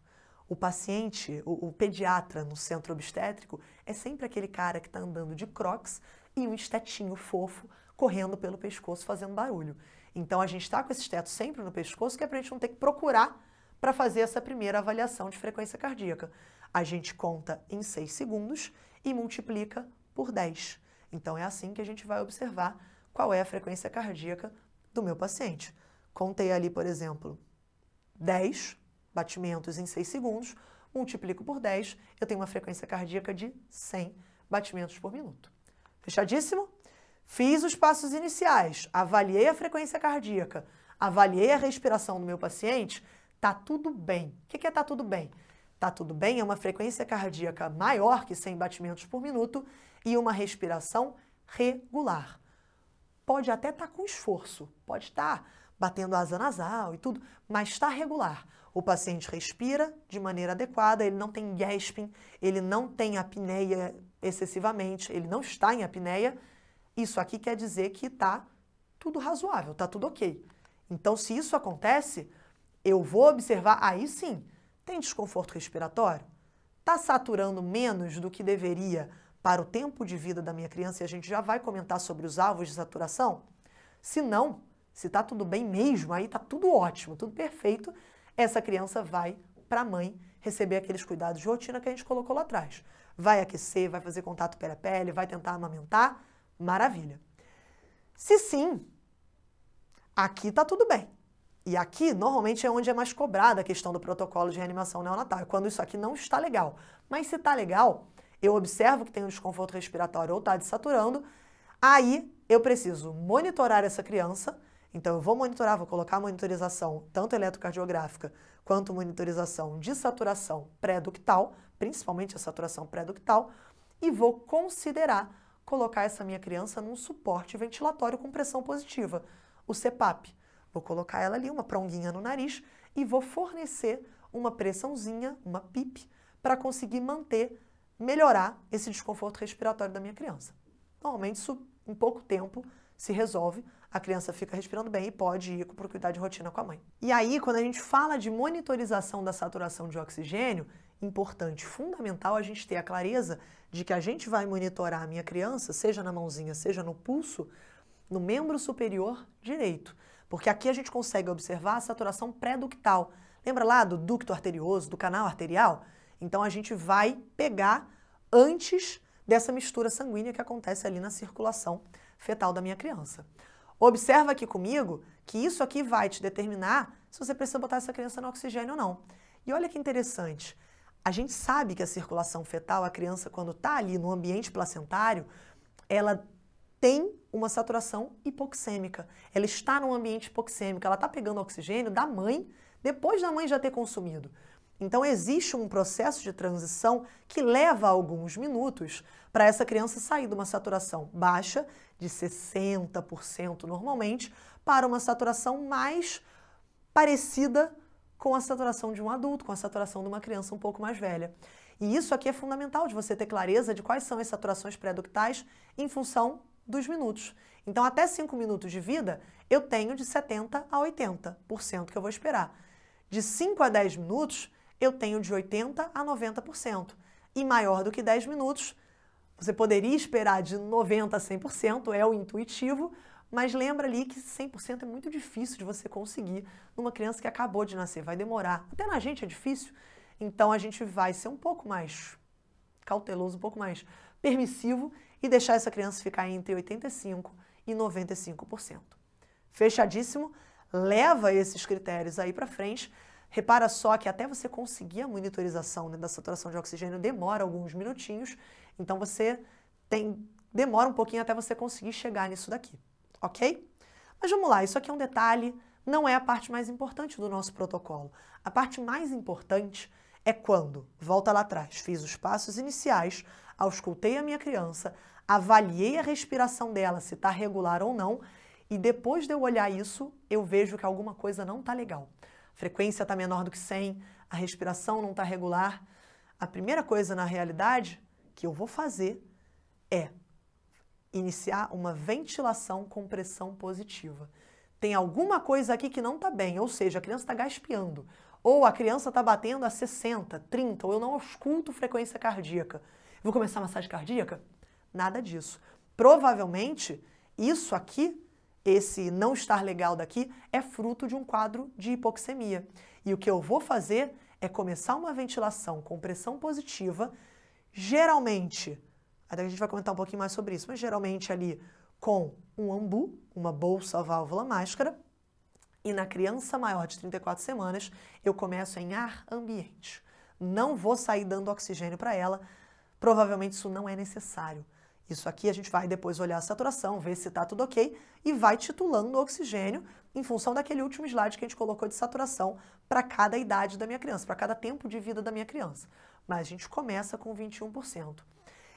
O paciente, o pediatra no centro obstétrico é sempre aquele cara que está andando de crocs e um estetinho fofo correndo pelo pescoço fazendo barulho. Então a gente está com esse esteto sempre no pescoço que é para a gente não ter que procurar para fazer essa primeira avaliação de frequência cardíaca. A gente conta em 6 segundos e multiplica por 10. Então é assim que a gente vai observar qual é a frequência cardíaca do meu paciente. Contei ali, por exemplo, 10 batimentos em 6 segundos, multiplico por 10, eu tenho uma frequência cardíaca de 100 batimentos por minuto. Fechadíssimo? Fiz os passos iniciais, avaliei a frequência cardíaca, avaliei a respiração do meu paciente, tá tudo bem. O que é tá tudo bem? Tá tudo bem é uma frequência cardíaca maior que 100 batimentos por minuto e uma respiração regular. Pode até estar com esforço, pode estar batendo asa nasal e tudo, mas está regular. O paciente respira de maneira adequada, ele não tem gasping, ele não tem apneia excessivamente, ele não está em apneia. Isso aqui quer dizer que está tudo razoável, está tudo ok. Então, se isso acontece, eu vou observar, aí sim, tem desconforto respiratório? Está saturando menos do que deveria para o tempo de vida da minha criança e a gente já vai comentar sobre os alvos de saturação? Se não, se está tudo bem mesmo, aí está tudo ótimo, tudo perfeito, essa criança vai para a mãe receber aqueles cuidados de rotina que a gente colocou lá atrás. Vai aquecer, vai fazer contato pele a pele, vai tentar amamentar, maravilha. Se sim, aqui está tudo bem. E aqui, normalmente, é onde é mais cobrada a questão do protocolo de reanimação neonatal, é quando isso aqui não está legal. Mas se está legal, eu observo que tem um desconforto respiratório ou está desaturando, aí eu preciso monitorar essa criança. Então, eu vou monitorar, vou colocar a monitorização tanto eletrocardiográfica quanto monitorização de saturação pré-ductal, principalmente a saturação pré-ductal, e vou considerar colocar essa minha criança num suporte ventilatório com pressão positiva, o CPAP. Vou colocar ela ali, uma pronguinha no nariz, e vou fornecer uma pressãozinha, uma PIP, para conseguir melhorar esse desconforto respiratório da minha criança. Normalmente, isso em pouco tempo se resolve, a criança fica respirando bem e pode ir para o cuidado de rotina com a mãe. E aí, quando a gente fala de monitorização da saturação de oxigênio, importante, fundamental a gente ter a clareza de que a gente vai monitorar a minha criança, seja na mãozinha, seja no pulso, no membro superior direito. Porque aqui a gente consegue observar a saturação pré-ductal. Lembra lá do ducto arterioso, do canal arterial? Então a gente vai pegar antes dessa mistura sanguínea que acontece ali na circulação fetal da minha criança. Observa aqui comigo que isso aqui vai te determinar se você precisa botar essa criança no oxigênio ou não. E olha que interessante, a gente sabe que a circulação fetal, a criança quando está ali no ambiente placentário, ela tem uma saturação hipoxêmica. Ela está num ambiente hipoxêmico, ela está pegando oxigênio da mãe, depois da mãe já ter consumido. Então existe um processo de transição que leva alguns minutos para essa criança sair de uma saturação baixa, de 60% normalmente, para uma saturação mais parecida com a saturação de um adulto, com a saturação de uma criança um pouco mais velha. E isso aqui é fundamental de você ter clareza de quais são as saturações pré-ductais em função dos minutos. Então, até 5 minutos de vida, eu tenho de 70% a 80% que eu vou esperar. De 5 a 10 minutos, eu tenho de 80% a 90%. E maior do que 10 minutos, você poderia esperar de 90% a 100%, é o intuitivo, mas lembra ali que 100% é muito difícil de você conseguir numa criança que acabou de nascer, vai demorar. Até na gente é difícil, então a gente vai ser um pouco mais cauteloso, um pouco mais permissivo e deixar essa criança ficar entre 85% e 95%. Fechadíssimo? Leva esses critérios aí para frente. Repara só que até você conseguir a monitorização, né, da saturação de oxigênio demora alguns minutinhos, então demora um pouquinho até você conseguir chegar nisso daqui, ok? Mas vamos lá, isso aqui é um detalhe, não é a parte mais importante do nosso protocolo. A parte mais importante é quando, volta lá atrás, fiz os passos iniciais, auscultei a minha criança, avaliei a respiração dela, se está regular ou não, e depois de eu olhar isso, eu vejo que alguma coisa não está legal. A frequência está menor do que 100, a respiração não está regular. A primeira coisa, na realidade, que eu vou fazer é iniciar uma ventilação com pressão positiva. Tem alguma coisa aqui que não está bem, ou seja, a criança está gaspeando, ou a criança está batendo a 60, 30, ou eu não ausculto frequência cardíaca. Vou começar a massagem cardíaca? Nada disso. Provavelmente, isso aqui, esse não estar legal daqui, é fruto de um quadro de hipoxemia. E o que eu vou fazer é começar uma ventilação com pressão positiva, geralmente, até que a gente vai comentar um pouquinho mais sobre isso, mas geralmente ali com um ambu, uma bolsa válvula máscara, e na criança maior de 34 semanas, eu começo em ar ambiente. Não vou sair dando oxigênio para ela, provavelmente isso não é necessário. Isso aqui a gente vai depois olhar a saturação, ver se está tudo ok e vai titulando o oxigênio em função daquele último slide que a gente colocou de saturação para cada idade da minha criança, para cada tempo de vida da minha criança. Mas a gente começa com 21%.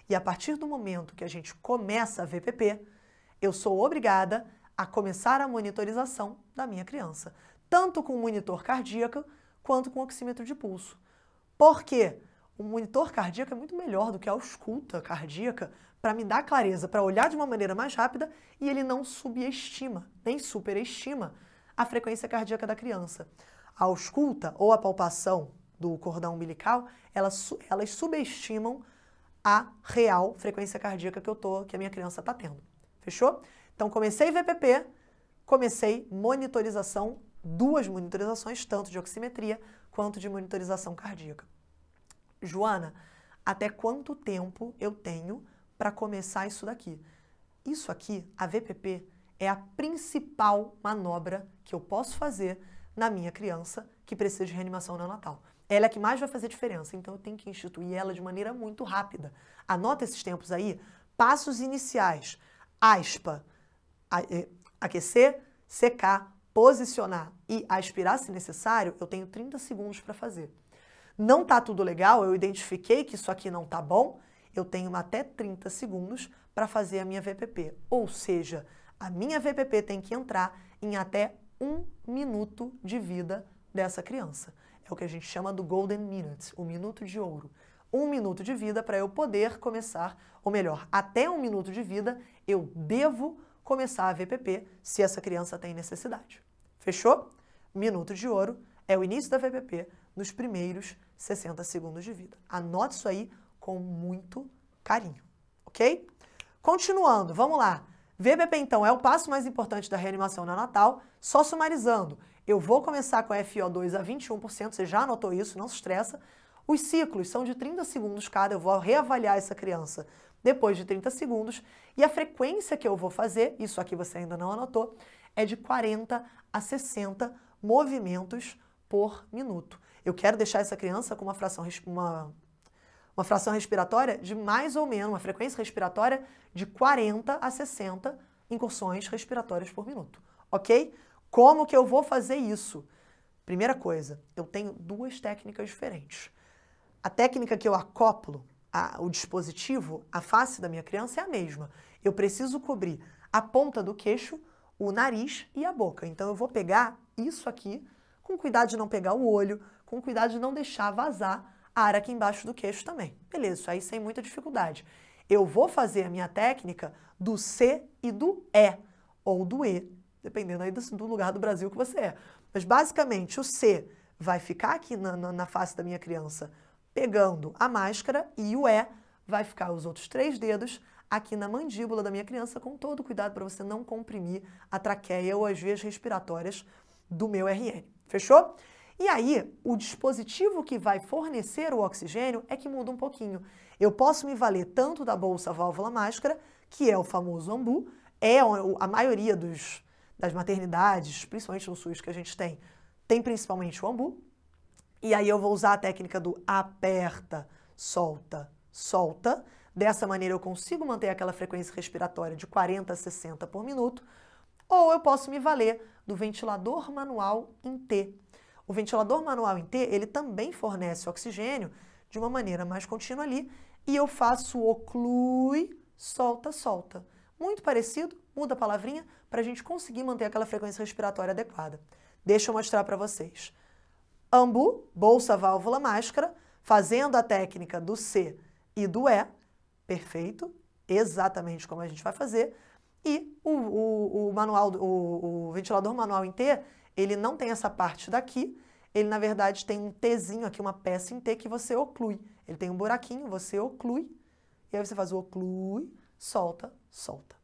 E a partir do momento que a gente começa a VPP, eu sou obrigada a começar a monitorização da minha criança, tanto com monitor cardíaco quanto com oxímetro de pulso. Por quê? O monitor cardíaco é muito melhor do que a ausculta cardíaca para me dar clareza, para olhar de uma maneira mais rápida e ele não subestima, nem superestima a frequência cardíaca da criança. A ausculta ou a palpação do cordão umbilical, elas subestimam a real frequência cardíaca que a minha criança está tendo. Fechou? Então, comecei VPP, comecei monitorização, 2 monitorizações, tanto de oximetria quanto de monitorização cardíaca. Joana, até quanto tempo eu tenho para começar isso daqui? Isso aqui, a VPP, é a principal manobra que eu posso fazer na minha criança que precisa de reanimação neonatal. Ela é a que mais vai fazer diferença, então eu tenho que instituir ela de maneira muito rápida. Anota esses tempos aí, passos iniciais, ASPA, aquecer, secar, posicionar e aspirar se necessário, eu tenho 30 segundos para fazer. Não tá tudo legal, eu identifiquei que isso aqui não tá bom, eu tenho até 30 segundos para fazer a minha VPP. Ou seja, a minha VPP tem que entrar em até 1 minuto de vida dessa criança. É o que a gente chama do Golden Minute, o minuto de ouro. 1 minuto de vida para eu poder começar, ou melhor, até 1 minuto de vida eu devo começar a VPP se essa criança tem necessidade. Fechou? Minuto de ouro é o início da VPP nos primeiros 60 segundos de vida. Anote isso aí com muito carinho, ok? Continuando, vamos lá. VPP, então, é o passo mais importante da reanimação neonatal. Só sumarizando, eu vou começar com a FiO2 a 21%, você já anotou isso, não se estressa. Os ciclos são de 30 segundos cada, eu vou reavaliar essa criança depois de 30 segundos. E a frequência que eu vou fazer, isso aqui você ainda não anotou, é de 40 a 60 movimentos por minuto. Eu quero deixar essa criança com uma fração respiratória de mais ou menos, uma frequência respiratória de 40 a 60 incursões respiratórias por minuto, ok? Como que eu vou fazer isso? Primeira coisa, eu tenho 2 técnicas diferentes. A técnica que eu acoplo o dispositivo, a face da minha criança é a mesma. Eu preciso cobrir a ponta do queixo, o nariz e a boca. Então eu vou pegar isso aqui, com cuidado de não pegar o olho, com cuidado de não deixar vazar a área aqui embaixo do queixo também. Beleza, isso aí sem muita dificuldade. Eu vou fazer a minha técnica do C e do E, ou do E, dependendo aí do lugar do Brasil que você é. Mas basicamente o C vai ficar aqui na face da minha criança, pegando a máscara, e o E vai ficar os outros 3 dedos aqui na mandíbula da minha criança, com todo cuidado para você não comprimir a traqueia ou as vias respiratórias do meu RN. Fechou? E aí, o dispositivo que vai fornecer o oxigênio é que muda um pouquinho. Eu posso me valer tanto da bolsa válvula máscara, que é o famoso AMBU, é a maioria das maternidades, principalmente no SUS que a gente tem principalmente o AMBU. E aí eu vou usar a técnica do aperta, solta, solta. Dessa maneira eu consigo manter aquela frequência respiratória de 40 a 60 por minuto. Ou eu posso me valer do ventilador manual em T. O ventilador manual em T, ele também fornece oxigênio de uma maneira mais contínua ali. E eu faço o oclui, solta, solta. Muito parecido, muda a palavrinha, para a gente conseguir manter aquela frequência respiratória adequada. Deixa eu mostrar para vocês. AMBU, bolsa, válvula, máscara, fazendo a técnica do C e do E. Perfeito, exatamente como a gente vai fazer. E o ventilador manual em T, ele não tem essa parte daqui, ele na verdade tem um Tzinho aqui, uma peça em T que você oclui. Ele tem um buraquinho, você oclui, e aí você faz o oclui, solta, solta.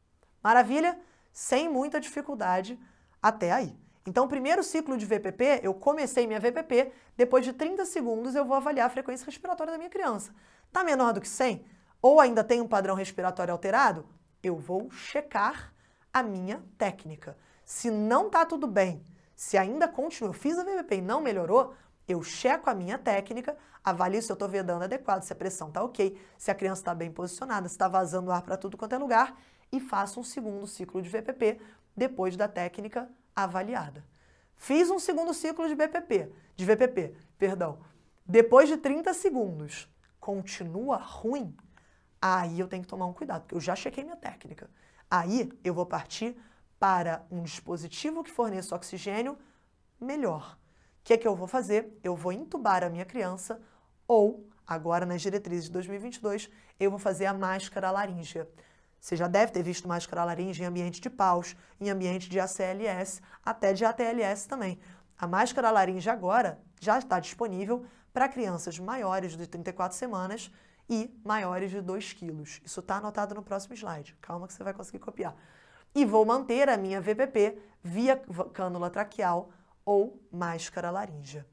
Maravilha? Sem muita dificuldade até aí. Então, o primeiro ciclo de VPP, eu comecei minha VPP, depois de 30 segundos eu vou avaliar a frequência respiratória da minha criança. Tá menor do que 100? Ou ainda tem um padrão respiratório alterado? Eu vou checar a minha técnica. Se não tá tudo bem, se ainda continua, eu fiz a VPP e não melhorou, eu checo a minha técnica, avalio se eu estou vedando adequado, se a pressão está ok, se a criança está bem posicionada, se está vazando ar para tudo quanto é lugar, e faço um segundo ciclo de VPP depois da técnica avaliada. Fiz um segundo ciclo de VPP, depois de 30 segundos, continua ruim, aí eu tenho que tomar um cuidado, porque eu já chequei minha técnica. Aí eu vou partir para um dispositivo que forneça oxigênio melhor. O que é que eu vou fazer? Eu vou entubar a minha criança ou, agora nas diretrizes de 2022, eu vou fazer a máscara laríngea. Você já deve ter visto máscara laríngea em ambiente de paus, em ambiente de ACLS, até de ATLS também. A máscara laríngea agora já está disponível para crianças maiores de 34 semanas e maiores de 2 quilos. Isso está anotado no próximo slide. Calma que você vai conseguir copiar. E vou manter a minha VPP via cânula traqueal ou máscara laríngea.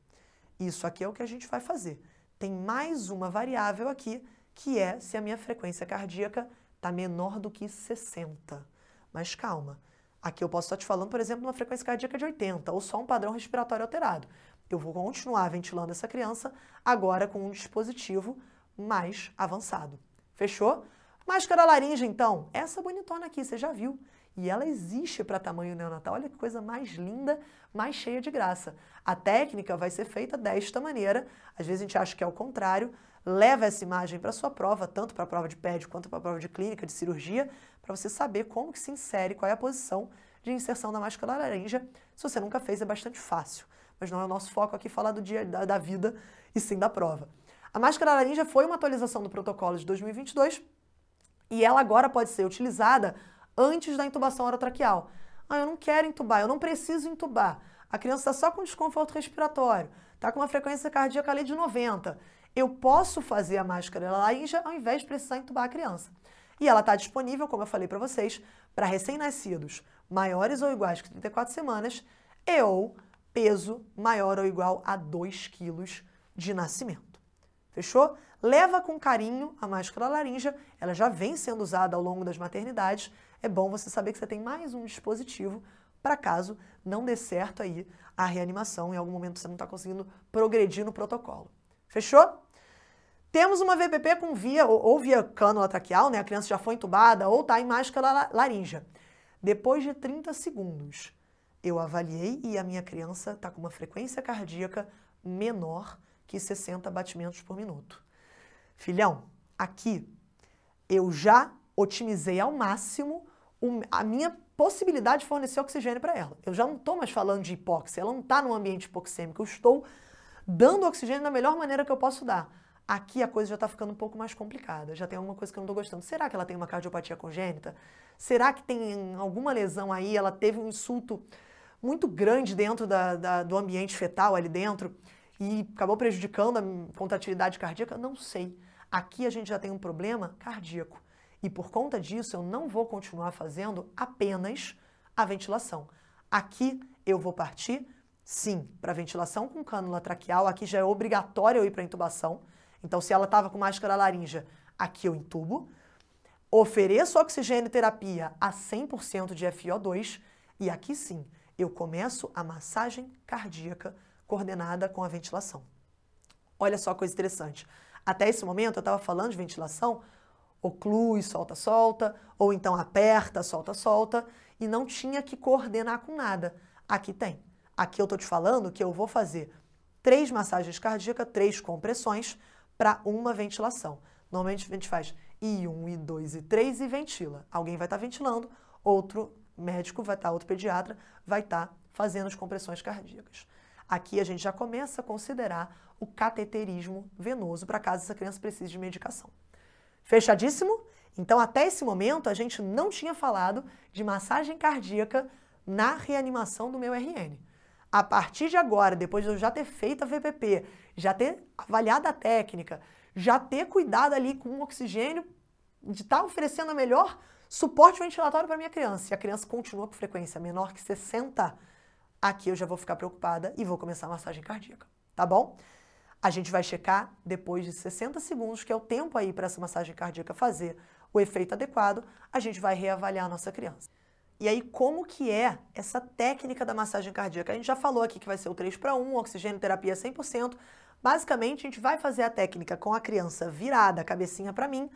Isso aqui é o que a gente vai fazer. Tem mais uma variável aqui, que é se a minha frequência cardíaca está menor do que 60. Mas calma, aqui eu posso estar te falando, por exemplo, de uma frequência cardíaca de 80 ou só um padrão respiratório alterado. Eu vou continuar ventilando essa criança agora com um dispositivo mais avançado. Fechou? Máscara laríngea, então, essa bonitona aqui, você já viu. E ela existe para tamanho neonatal. Olha que coisa mais linda, mais cheia de graça. A técnica vai ser feita desta maneira. Às vezes a gente acha que é o contrário. Leva essa imagem para a sua prova, tanto para a prova de PED quanto para a prova de clínica, de cirurgia, para você saber como que se insere, qual é a posição de inserção da máscara laríngea. Se você nunca fez, é bastante fácil. Mas não é o nosso foco aqui falar do dia da vida e sim da prova. A máscara laríngea foi uma atualização do protocolo de 2022 e ela agora pode ser utilizada antes da intubação orotraqueal. Ah, eu não quero intubar, eu não preciso intubar. A criança está só com desconforto respiratório, está com uma frequência cardíaca ali de 90. Eu posso fazer a máscara laríngea ao invés de precisar intubar a criança. E ela está disponível, como eu falei para vocês, para recém-nascidos maiores ou iguais que 34 semanas e ou peso maior ou igual a 2 quilos de nascimento. Fechou? Leva com carinho a máscara laríngea, ela já vem sendo usada ao longo das maternidades. É bom você saber que você tem mais um dispositivo para caso não dê certo aí a reanimação, em algum momento você não está conseguindo progredir no protocolo. Fechou? Temos uma VPP com ou via cânula traqueal, né? A criança já foi entubada ou está em máscara laríngea. Depois de 30 segundos, eu avaliei e a minha criança está com uma frequência cardíaca menor que 60 batimentos por minuto. Filhão, aqui eu já otimizei ao máximo a minha possibilidade de fornecer oxigênio para ela. Eu já não estou mais falando de hipóxia, ela não está num ambiente hipoxêmico, eu estou dando oxigênio da melhor maneira que eu posso dar. Aqui a coisa já está ficando um pouco mais complicada, já tem alguma coisa que eu não estou gostando. Será que ela tem uma cardiopatia congênita? Será que tem alguma lesão aí? Ela teve um insulto muito grande dentro do ambiente fetal ali dentro e acabou prejudicando a contratilidade cardíaca? Não sei. Aqui a gente já tem um problema cardíaco. E por conta disso, eu não vou continuar fazendo apenas a ventilação. Aqui eu vou partir, sim, para ventilação com cânula traqueal. Aqui já é obrigatório eu ir para intubação. Então, se ela estava com máscara laríngea, aqui eu intubo. Ofereço oxigênio terapia a 100% de FiO2 e aqui sim, eu começo a massagem cardíaca coordenada com a ventilação. Olha só a coisa interessante. Até esse momento eu estava falando de ventilação, oclui, solta, solta, ou então aperta, solta, solta, e não tinha que coordenar com nada. Aqui tem. Aqui eu estou te falando que eu vou fazer 3 massagens cardíacas, 3 compressões para uma ventilação. Normalmente a gente faz I1, I2, I3 e ventila. Alguém vai estar ventilando, outro médico vai estar, outro pediatra vai estar fazendo as compressões cardíacas. Aqui a gente já começa a considerar o cateterismo venoso para caso essa criança precise de medicação. Fechadíssimo? Então, até esse momento, a gente não tinha falado de massagem cardíaca na reanimação do meu RN. A partir de agora, depois de eu já ter feito a VPP, já ter avaliado a técnica, já ter cuidado ali com o oxigênio, de estar oferecendo a melhor suporte ventilatório para minha criança. Se a criança continua com frequência menor que 60, aqui eu já vou ficar preocupada e vou começar a massagem cardíaca, tá bom? A gente vai checar depois de 60 segundos, que é o tempo aí para essa massagem cardíaca fazer o efeito adequado, a gente vai reavaliar a nossa criança. E aí, como que é essa técnica da massagem cardíaca? A gente já falou aqui que vai ser o 3-para-1, oxigênio terapia 100%. Basicamente, a gente vai fazer a técnica com a criança virada, a cabecinha para mim,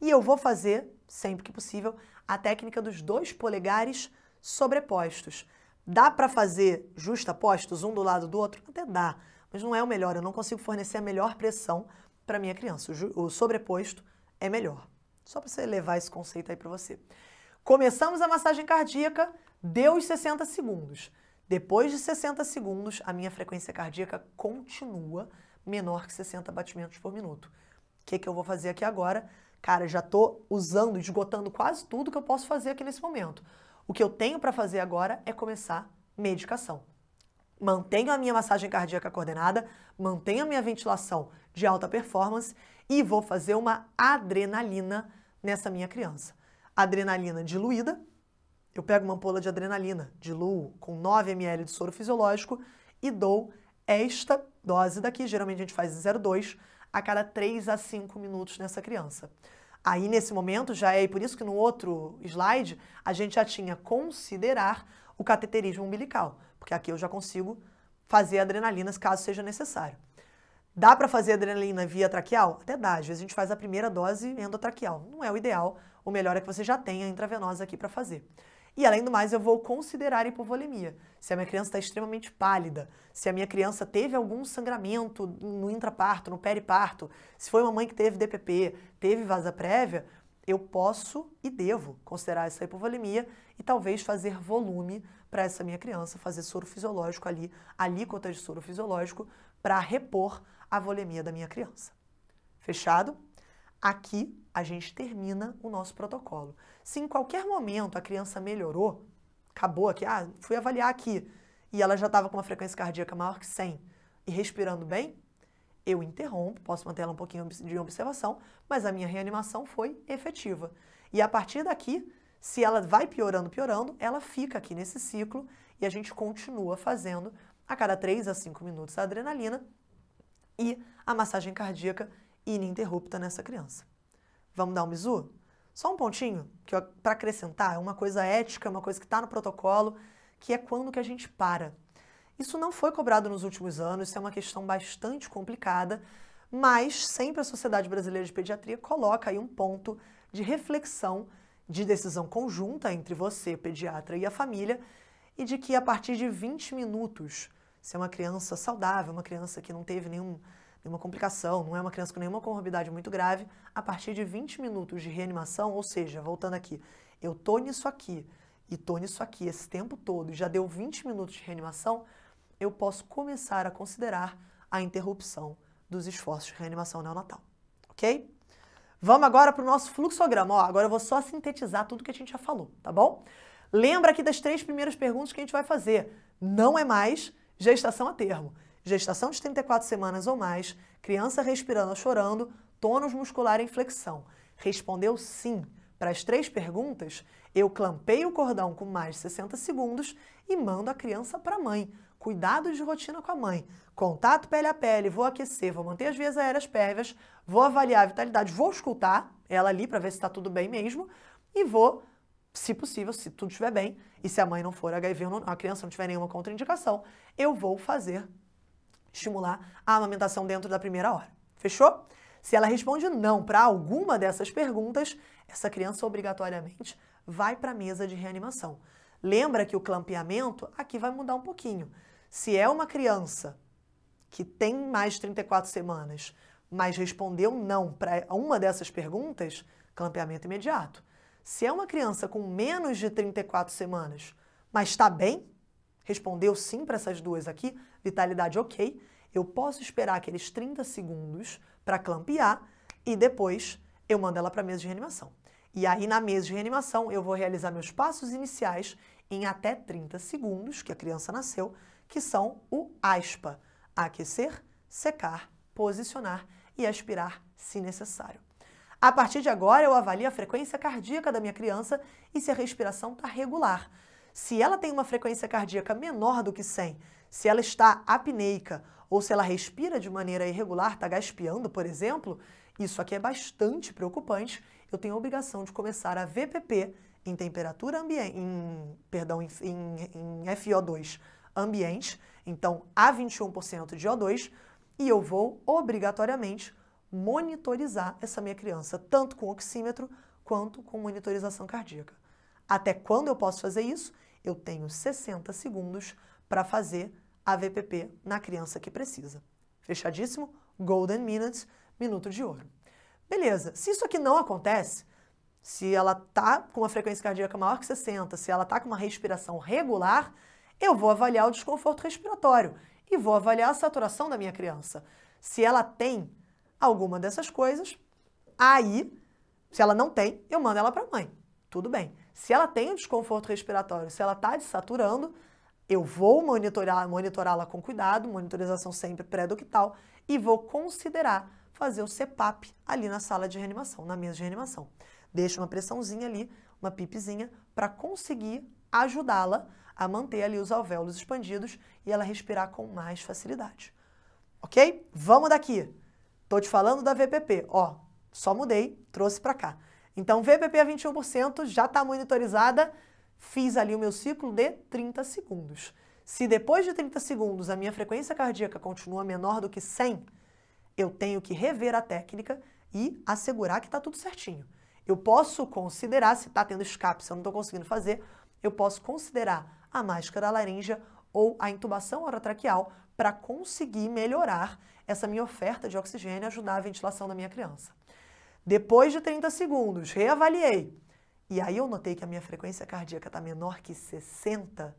e eu vou fazer, sempre que possível, a técnica dos 2 polegares sobrepostos. Dá para fazer justapostos, um do lado do outro? Até dá, mas não é o melhor. Eu não consigo fornecer a melhor pressão para minha criança. O sobreposto é melhor. Só para você levar esse conceito aí para você. Começamos a massagem cardíaca, deu os 60 segundos. Depois de 60 segundos, a minha frequência cardíaca continua menor que 60 batimentos por minuto. O que eu vou fazer aqui agora? Cara, já estou usando, esgotando quase tudo que eu posso fazer aqui nesse momento. O que eu tenho para fazer agora é começar medicação. Mantenho a minha massagem cardíaca coordenada, mantenho a minha ventilação de alta performance e vou fazer uma adrenalina nessa minha criança. Adrenalina diluída, eu pego uma ampola de adrenalina, diluo com 9 ml de soro fisiológico e dou esta dose daqui, geralmente a gente faz 0,2 a cada 3 a 5 minutos nessa criança. Aí, nesse momento, já é por isso que no outro slide a gente já tinha considerar o cateterismo umbilical, porque aqui eu já consigo fazer adrenalina caso seja necessário. Dá para fazer adrenalina via traqueal? Até dá, às vezes a gente faz a primeira dose endotraqueal. Não é o ideal, o melhor é que você já tenha a intravenosa aqui para fazer. E além do mais, eu vou considerar hipovolemia. Se a minha criança está extremamente pálida, se a minha criança teve algum sangramento no intraparto, no periparto, se foi uma mãe que teve DPP, teve vasa prévia, eu posso e devo considerar essa hipovolemia e talvez fazer volume para essa minha criança, fazer soro fisiológico ali, alíquota de soro fisiológico para repor a volemia da minha criança. Fechado? Aqui a gente termina o nosso protocolo. Se em qualquer momento a criança melhorou, acabou aqui, fui avaliar aqui, e ela já estava com uma frequência cardíaca maior que 100 e respirando bem, eu interrompo, posso manter ela um pouquinho de observação, mas a minha reanimação foi efetiva. E a partir daqui, se ela vai piorando, ela fica aqui nesse ciclo e a gente continua fazendo a cada 3 a 5 minutos a adrenalina e a massagem cardíaca ininterrupta nessa criança. Vamos dar um bisu? Só um pontinho, para acrescentar, é uma coisa ética, uma coisa que está no protocolo, que é quando que a gente para. Isso não foi cobrado nos últimos anos, isso é uma questão bastante complicada, mas sempre a Sociedade Brasileira de Pediatria coloca aí um ponto de reflexão, de decisão conjunta entre você, pediatra, e a família, e de que a partir de 20 minutos, se é uma criança saudável, uma criança que não teve nenhuma complicação, não é uma criança com nenhuma comorbidade muito grave, a partir de 20 minutos de reanimação, ou seja, voltando aqui, eu tô nisso aqui e tô nisso aqui esse tempo todo e já deu 20 minutos de reanimação, eu posso começar a considerar a interrupção dos esforços de reanimação neonatal, ok? Vamos agora para o nosso fluxograma. Ó, agora eu vou só sintetizar tudo que a gente já falou, tá bom? Lembra aqui das 3 primeiras perguntas que a gente vai fazer. Não é mais gestação a termo. Gestação de 34 semanas ou mais, criança respirando ou chorando, tônus muscular em flexão. Respondeu sim. para as 3 perguntas, eu clampeio o cordão com mais de 60 segundos e mando a criança para a mãe. Cuidados de rotina com a mãe. Contato pele a pele, vou aquecer, vou manter as vias aéreas pérvias, vou avaliar a vitalidade, vou escutar ela ali para ver se está tudo bem mesmo e vou, se possível, se tudo estiver bem e se a mãe não for HIV, a criança não tiver nenhuma contraindicação, eu vou estimular a amamentação dentro da primeira hora. Fechou? Se ela responde não para alguma dessas perguntas, essa criança obrigatoriamente vai para a mesa de reanimação. Lembra que o clampeamento aqui vai mudar um pouquinho. Se é uma criança que tem mais de 34 semanas, mas respondeu não para uma dessas perguntas, clampeamento imediato. Se é uma criança com menos de 34 semanas, mas está bem, respondeu sim para essas duas aqui, vitalidade ok, eu posso esperar aqueles 30 segundos para clampear e depois eu mando ela para a mesa de reanimação. E aí na mesa de reanimação eu vou realizar meus passos iniciais em até 30 segundos, que a criança nasceu, que são o ASPA, aquecer, secar, posicionar e aspirar se necessário. A partir de agora eu avalio a frequência cardíaca da minha criança e se a respiração está regular. Se ela tem uma frequência cardíaca menor do que 100, se ela está apneica ou se ela respira de maneira irregular, está gaspeando, por exemplo, isso aqui é bastante preocupante. Eu tenho a obrigação de começar a VPP em temperatura ambiente, em FiO2 ambiente, então a 21% de O2, e eu vou obrigatoriamente monitorizar essa minha criança, tanto com oxímetro quanto com monitorização cardíaca. Até quando eu posso fazer isso? Eu tenho 60 segundos para fazer a VPP na criança que precisa. Fechadíssimo? Golden Minutes, minuto de ouro. Beleza, se isso aqui não acontece, se ela está com uma frequência cardíaca maior que 60, se ela está com uma respiração regular, eu vou avaliar o desconforto respiratório e vou avaliar a saturação da minha criança. Se ela tem alguma dessas coisas, aí, se ela não tem, eu mando ela para a mãe. Tudo bem. Se ela tem um desconforto respiratório, se ela está desaturando, eu vou monitorá-la com cuidado, monitorização sempre pré-ductal, e vou considerar fazer o CPAP ali na sala de reanimação, na mesa de reanimação. Deixo uma pressãozinha ali, uma pipezinha, para conseguir ajudá-la a manter ali os alvéolos expandidos e ela respirar com mais facilidade. Ok? Vamos daqui. Tô te falando da VPP. Ó, só mudei, trouxe para cá. Então, VPP a 21% já está monitorizada. Fiz ali o meu ciclo de 30 segundos. Se depois de 30 segundos a minha frequência cardíaca continua menor do que 100, eu tenho que rever a técnica e assegurar que está tudo certinho. Eu posso considerar, se está tendo escape, se eu não estou conseguindo fazer, eu posso considerar a máscara laríngea ou a intubação orotraqueal para conseguir melhorar essa minha oferta de oxigênio e ajudar a ventilação da minha criança. Depois de 30 segundos, reavaliei. E aí eu notei que a minha frequência cardíaca está menor que 60.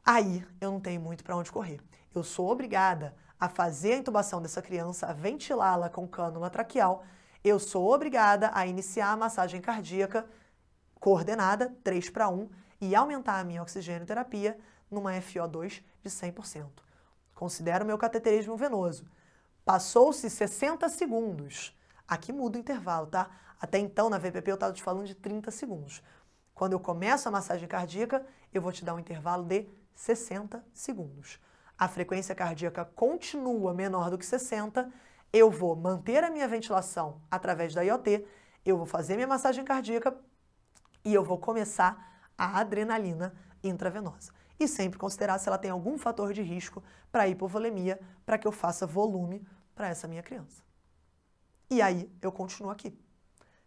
Aí eu não tenho muito para onde correr. Eu sou obrigada a fazer a intubação dessa criança, a ventilá-la com cânula traqueal. Eu sou obrigada a iniciar a massagem cardíaca coordenada, 3:1, e aumentar a minha oxigênio-terapia numa FiO2 de 100%. Considero o meu cateterismo venoso. Passou-se 60 segundos. Aqui muda o intervalo, tá? Até então, na VPP, eu estava te falando de 30 segundos. Quando eu começo a massagem cardíaca, eu vou te dar um intervalo de 60 segundos. A frequência cardíaca continua menor do que 60, eu vou manter a minha ventilação através da IOT, eu vou fazer minha massagem cardíaca e eu vou começar a adrenalina intravenosa. E sempre considerar se ela tem algum fator de risco para hipovolemia, para que eu faça volume para essa minha criança. E aí eu continuo aqui,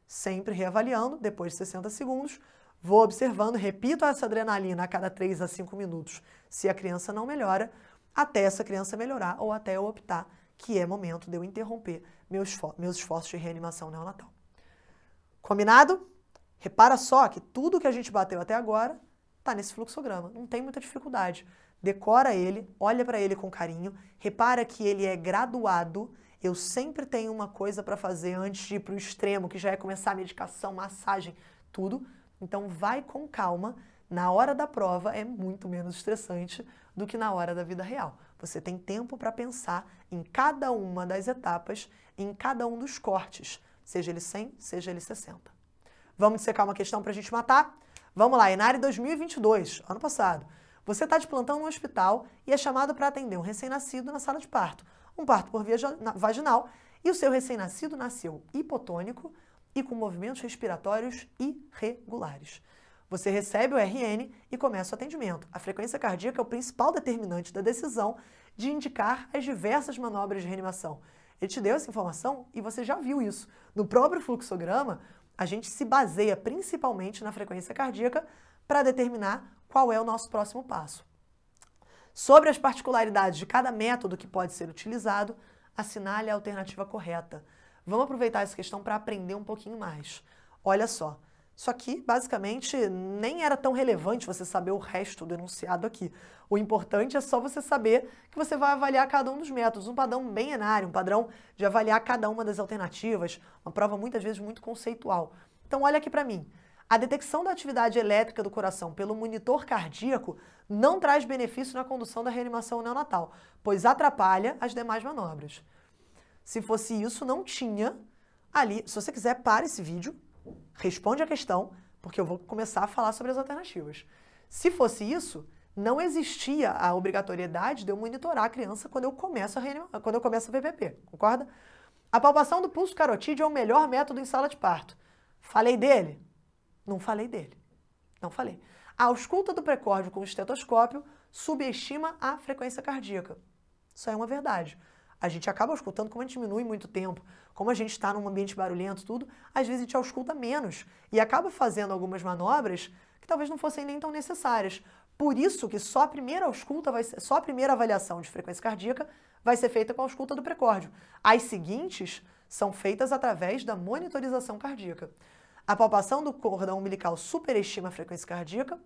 sempre reavaliando, depois de 60 segundos, vou observando, repito essa adrenalina a cada 3 a 5 minutos, se a criança não melhora, até essa criança melhorar ou até eu optar que é momento de eu interromper meus esforços de reanimação neonatal. Combinado? Repara só que tudo que a gente bateu até agora está nesse fluxograma, não tem muita dificuldade. Decora ele, olha para ele com carinho, repara que ele é graduado. Eu sempre tenho uma coisa para fazer antes de ir para o extremo, que já é começar a medicação, massagem, tudo. Então vai com calma. Na hora da prova é muito menos estressante do que na hora da vida real. Você tem tempo para pensar em cada uma das etapas, em cada um dos cortes, seja ele 100, seja ele 60. Vamos dissecar uma questão para a gente matar? Vamos lá, Enari 2022, ano passado. Você está de plantão no hospital e é chamado para atender um recém-nascido na sala de parto. Um parto por via vaginal e o seu recém-nascido nasceu hipotônico e com movimentos respiratórios irregulares. Você recebe o RN e começa o atendimento. A frequência cardíaca é o principal determinante da decisão de indicar as diversas manobras de reanimação. Ele te deu essa informação e você já viu isso. No próprio fluxograma, a gente se baseia principalmente na frequência cardíaca para determinar qual é o nosso próximo passo. Sobre as particularidades de cada método que pode ser utilizado, assinale a alternativa correta. Vamos aproveitar essa questão para aprender um pouquinho mais. Olha só, isso aqui basicamente nem era tão relevante você saber o resto do enunciado aqui. O importante é só você saber que você vai avaliar cada um dos métodos, um padrão bem enário, um padrão de avaliar cada uma das alternativas, uma prova muitas vezes muito conceitual. Então olha aqui para mim. A detecção da atividade elétrica do coração pelo monitor cardíaco não traz benefício na condução da reanimação neonatal, pois atrapalha as demais manobras. Se fosse isso, não tinha ali. Se você quiser, para esse vídeo, responde a questão, porque eu vou começar a falar sobre as alternativas. Se fosse isso, não existia a obrigatoriedade de eu monitorar a criança quando eu começo a VPP, concorda? A palpação do pulso carotídeo é o melhor método em sala de parto. Falei dele? Não falei dele. Não falei. A ausculta do precórdio com o estetoscópio subestima a frequência cardíaca. Isso é uma verdade. A gente acaba auscultando, como a gente diminui muito tempo, como a gente está num ambiente barulhento, tudo, às vezes a gente ausculta menos e acaba fazendo algumas manobras que talvez não fossem nem tão necessárias. Por isso que só a primeira ausculta só a primeira avaliação de frequência cardíaca vai ser feita com a ausculta do precórdio. As seguintes são feitas através da monitorização cardíaca. A palpação do cordão umbilical superestima a frequência cardíaca?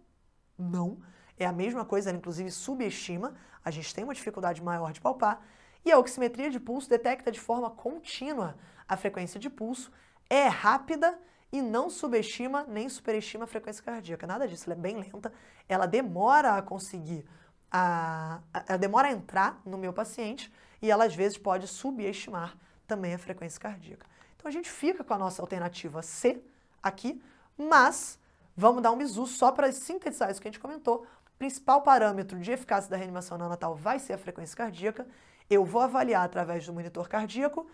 Não. É a mesma coisa, ela inclusive subestima. A gente tem uma dificuldade maior de palpar. E a oximetria de pulso detecta de forma contínua a frequência de pulso, é rápida e não subestima nem superestima a frequência cardíaca. Nada disso, ela é bem lenta, ela demora a conseguir, ela demora a entrar no meu paciente e ela às vezes pode subestimar também a frequência cardíaca. Então a gente fica com a nossa alternativa C aqui, mas vamos dar um bizu só para sintetizar isso que a gente comentou. O principal parâmetro de eficácia da reanimação neonatal vai ser a frequência cardíaca. Eu vou avaliar através do monitor cardíaco,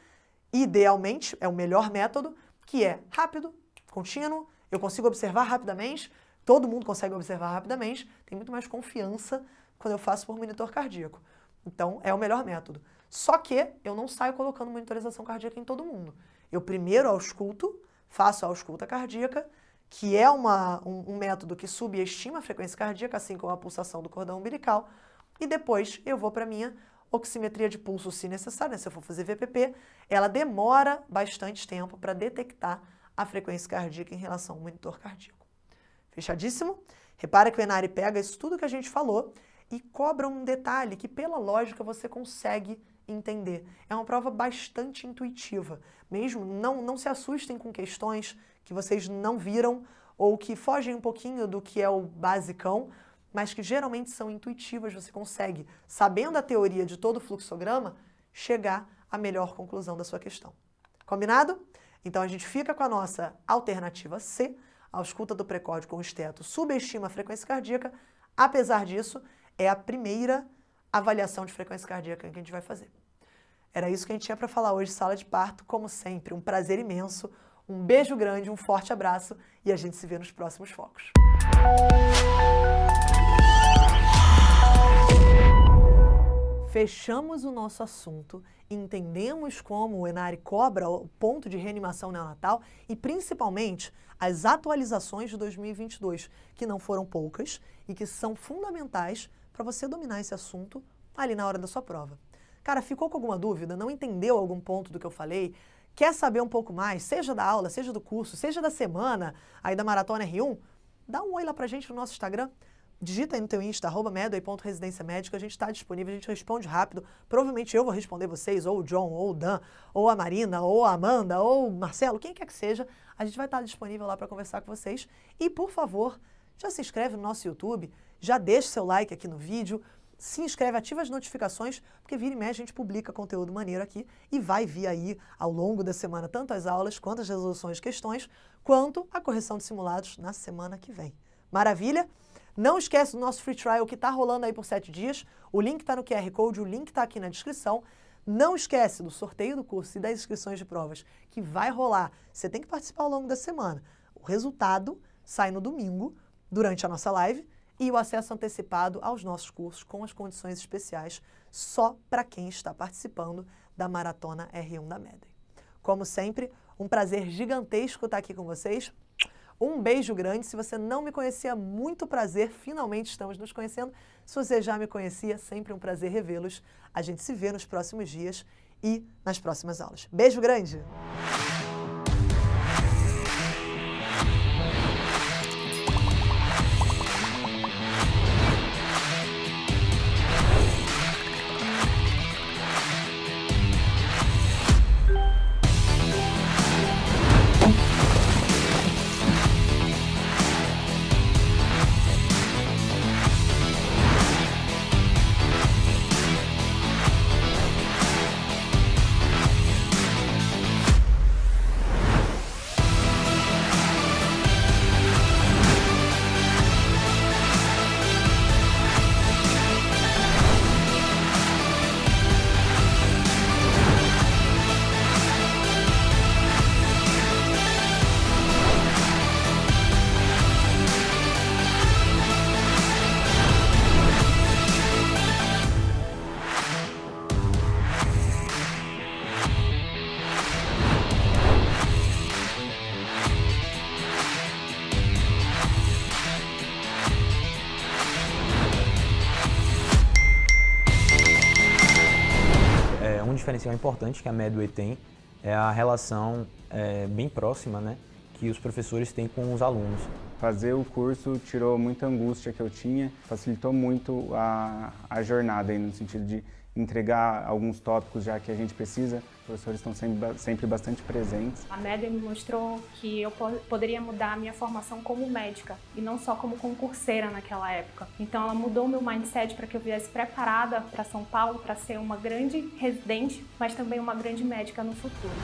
idealmente, é o melhor método, que é rápido, contínuo, eu consigo observar rapidamente, todo mundo consegue observar rapidamente, tem muito mais confiança quando eu faço por monitor cardíaco. Então, é o melhor método. Só que eu não saio colocando monitorização cardíaca em todo mundo. Eu primeiro ausculto, faço a ausculta cardíaca, que é um método que subestima a frequência cardíaca, assim como a pulsação do cordão umbilical, e depois eu vou para a minha oximetria de pulso, se necessário, né? Se eu for fazer VPP, ela demora bastante tempo para detectar a frequência cardíaca em relação ao monitor cardíaco. Fechadíssimo? Repara que o Enari pega isso tudo que a gente falou e cobra um detalhe que, pela lógica, você consegue entender. É uma prova bastante intuitiva. Mesmo, não se assustem com questões que vocês não viram ou que fogem um pouquinho do que é o basicão, mas que geralmente são intuitivas, você consegue, sabendo a teoria de todo o fluxograma, chegar à melhor conclusão da sua questão. Combinado? Então a gente fica com a nossa alternativa C, a ausculta do precórdio com o esteto subestima a frequência cardíaca, apesar disso, é a primeira avaliação de frequência cardíaca que a gente vai fazer. Era isso que a gente tinha para falar hoje, sala de parto, como sempre, um prazer imenso, um beijo grande, um forte abraço e a gente se vê nos próximos focos. Fechamos o nosso assunto, entendemos como o Enari cobra o ponto de reanimação neonatal e principalmente as atualizações de 2022, que não foram poucas e que são fundamentais para você dominar esse assunto ali na hora da sua prova. Cara, ficou com alguma dúvida? Não entendeu algum ponto do que eu falei? Quer saber um pouco mais, seja da aula, seja do curso, seja da semana aí da Maratona R1? Dá um oi lá pra gente no nosso Instagram. Digita aí no teu Insta, @medway.residenciamédica, a gente está disponível, a gente responde rápido. Provavelmente eu vou responder vocês, ou o John, ou o Dan, ou a Marina, ou a Amanda, ou o Marcelo, quem quer que seja. A gente vai estar disponível lá para conversar com vocês. E, por favor, já se inscreve no nosso YouTube, já deixa seu like aqui no vídeo. se inscreve, ativa as notificações, porque vira e mexe a gente publica conteúdo maneiro aqui e vai vir aí ao longo da semana tanto as aulas, quanto as resoluções de questões, quanto a correção de simulados na semana que vem. Maravilha? Não esquece do nosso free trial que está rolando aí por 7 dias, o link está no QR Code, o link está aqui na descrição. Não esquece do sorteio do curso e das inscrições de provas que vai rolar. Você tem que participar ao longo da semana. O resultado sai no domingo, durante a nossa live, e o acesso antecipado aos nossos cursos com as condições especiais só para quem está participando da Maratona R1 da Medem. Como sempre, um prazer gigantesco estar aqui com vocês. Um beijo grande. Se você não me conhecia, muito prazer. Finalmente estamos nos conhecendo. Se você já me conhecia, sempre um prazer revê-los. A gente se vê nos próximos dias e nas próximas aulas. Beijo grande! Um diferencial importante que a Medway tem é a relação bem próxima, né, que os professores têm com os alunos. Fazer o curso tirou muita angústia que eu tinha, facilitou muito a jornada aí, no sentido de entregar alguns tópicos já que a gente precisa. Os professores estão sempre bastante presentes. A Medway me mostrou que eu poderia mudar a minha formação como médica e não só como concurseira naquela época. Então ela mudou o meu mindset para que eu viesse preparada para São Paulo, para ser uma grande residente, mas também uma grande médica no futuro.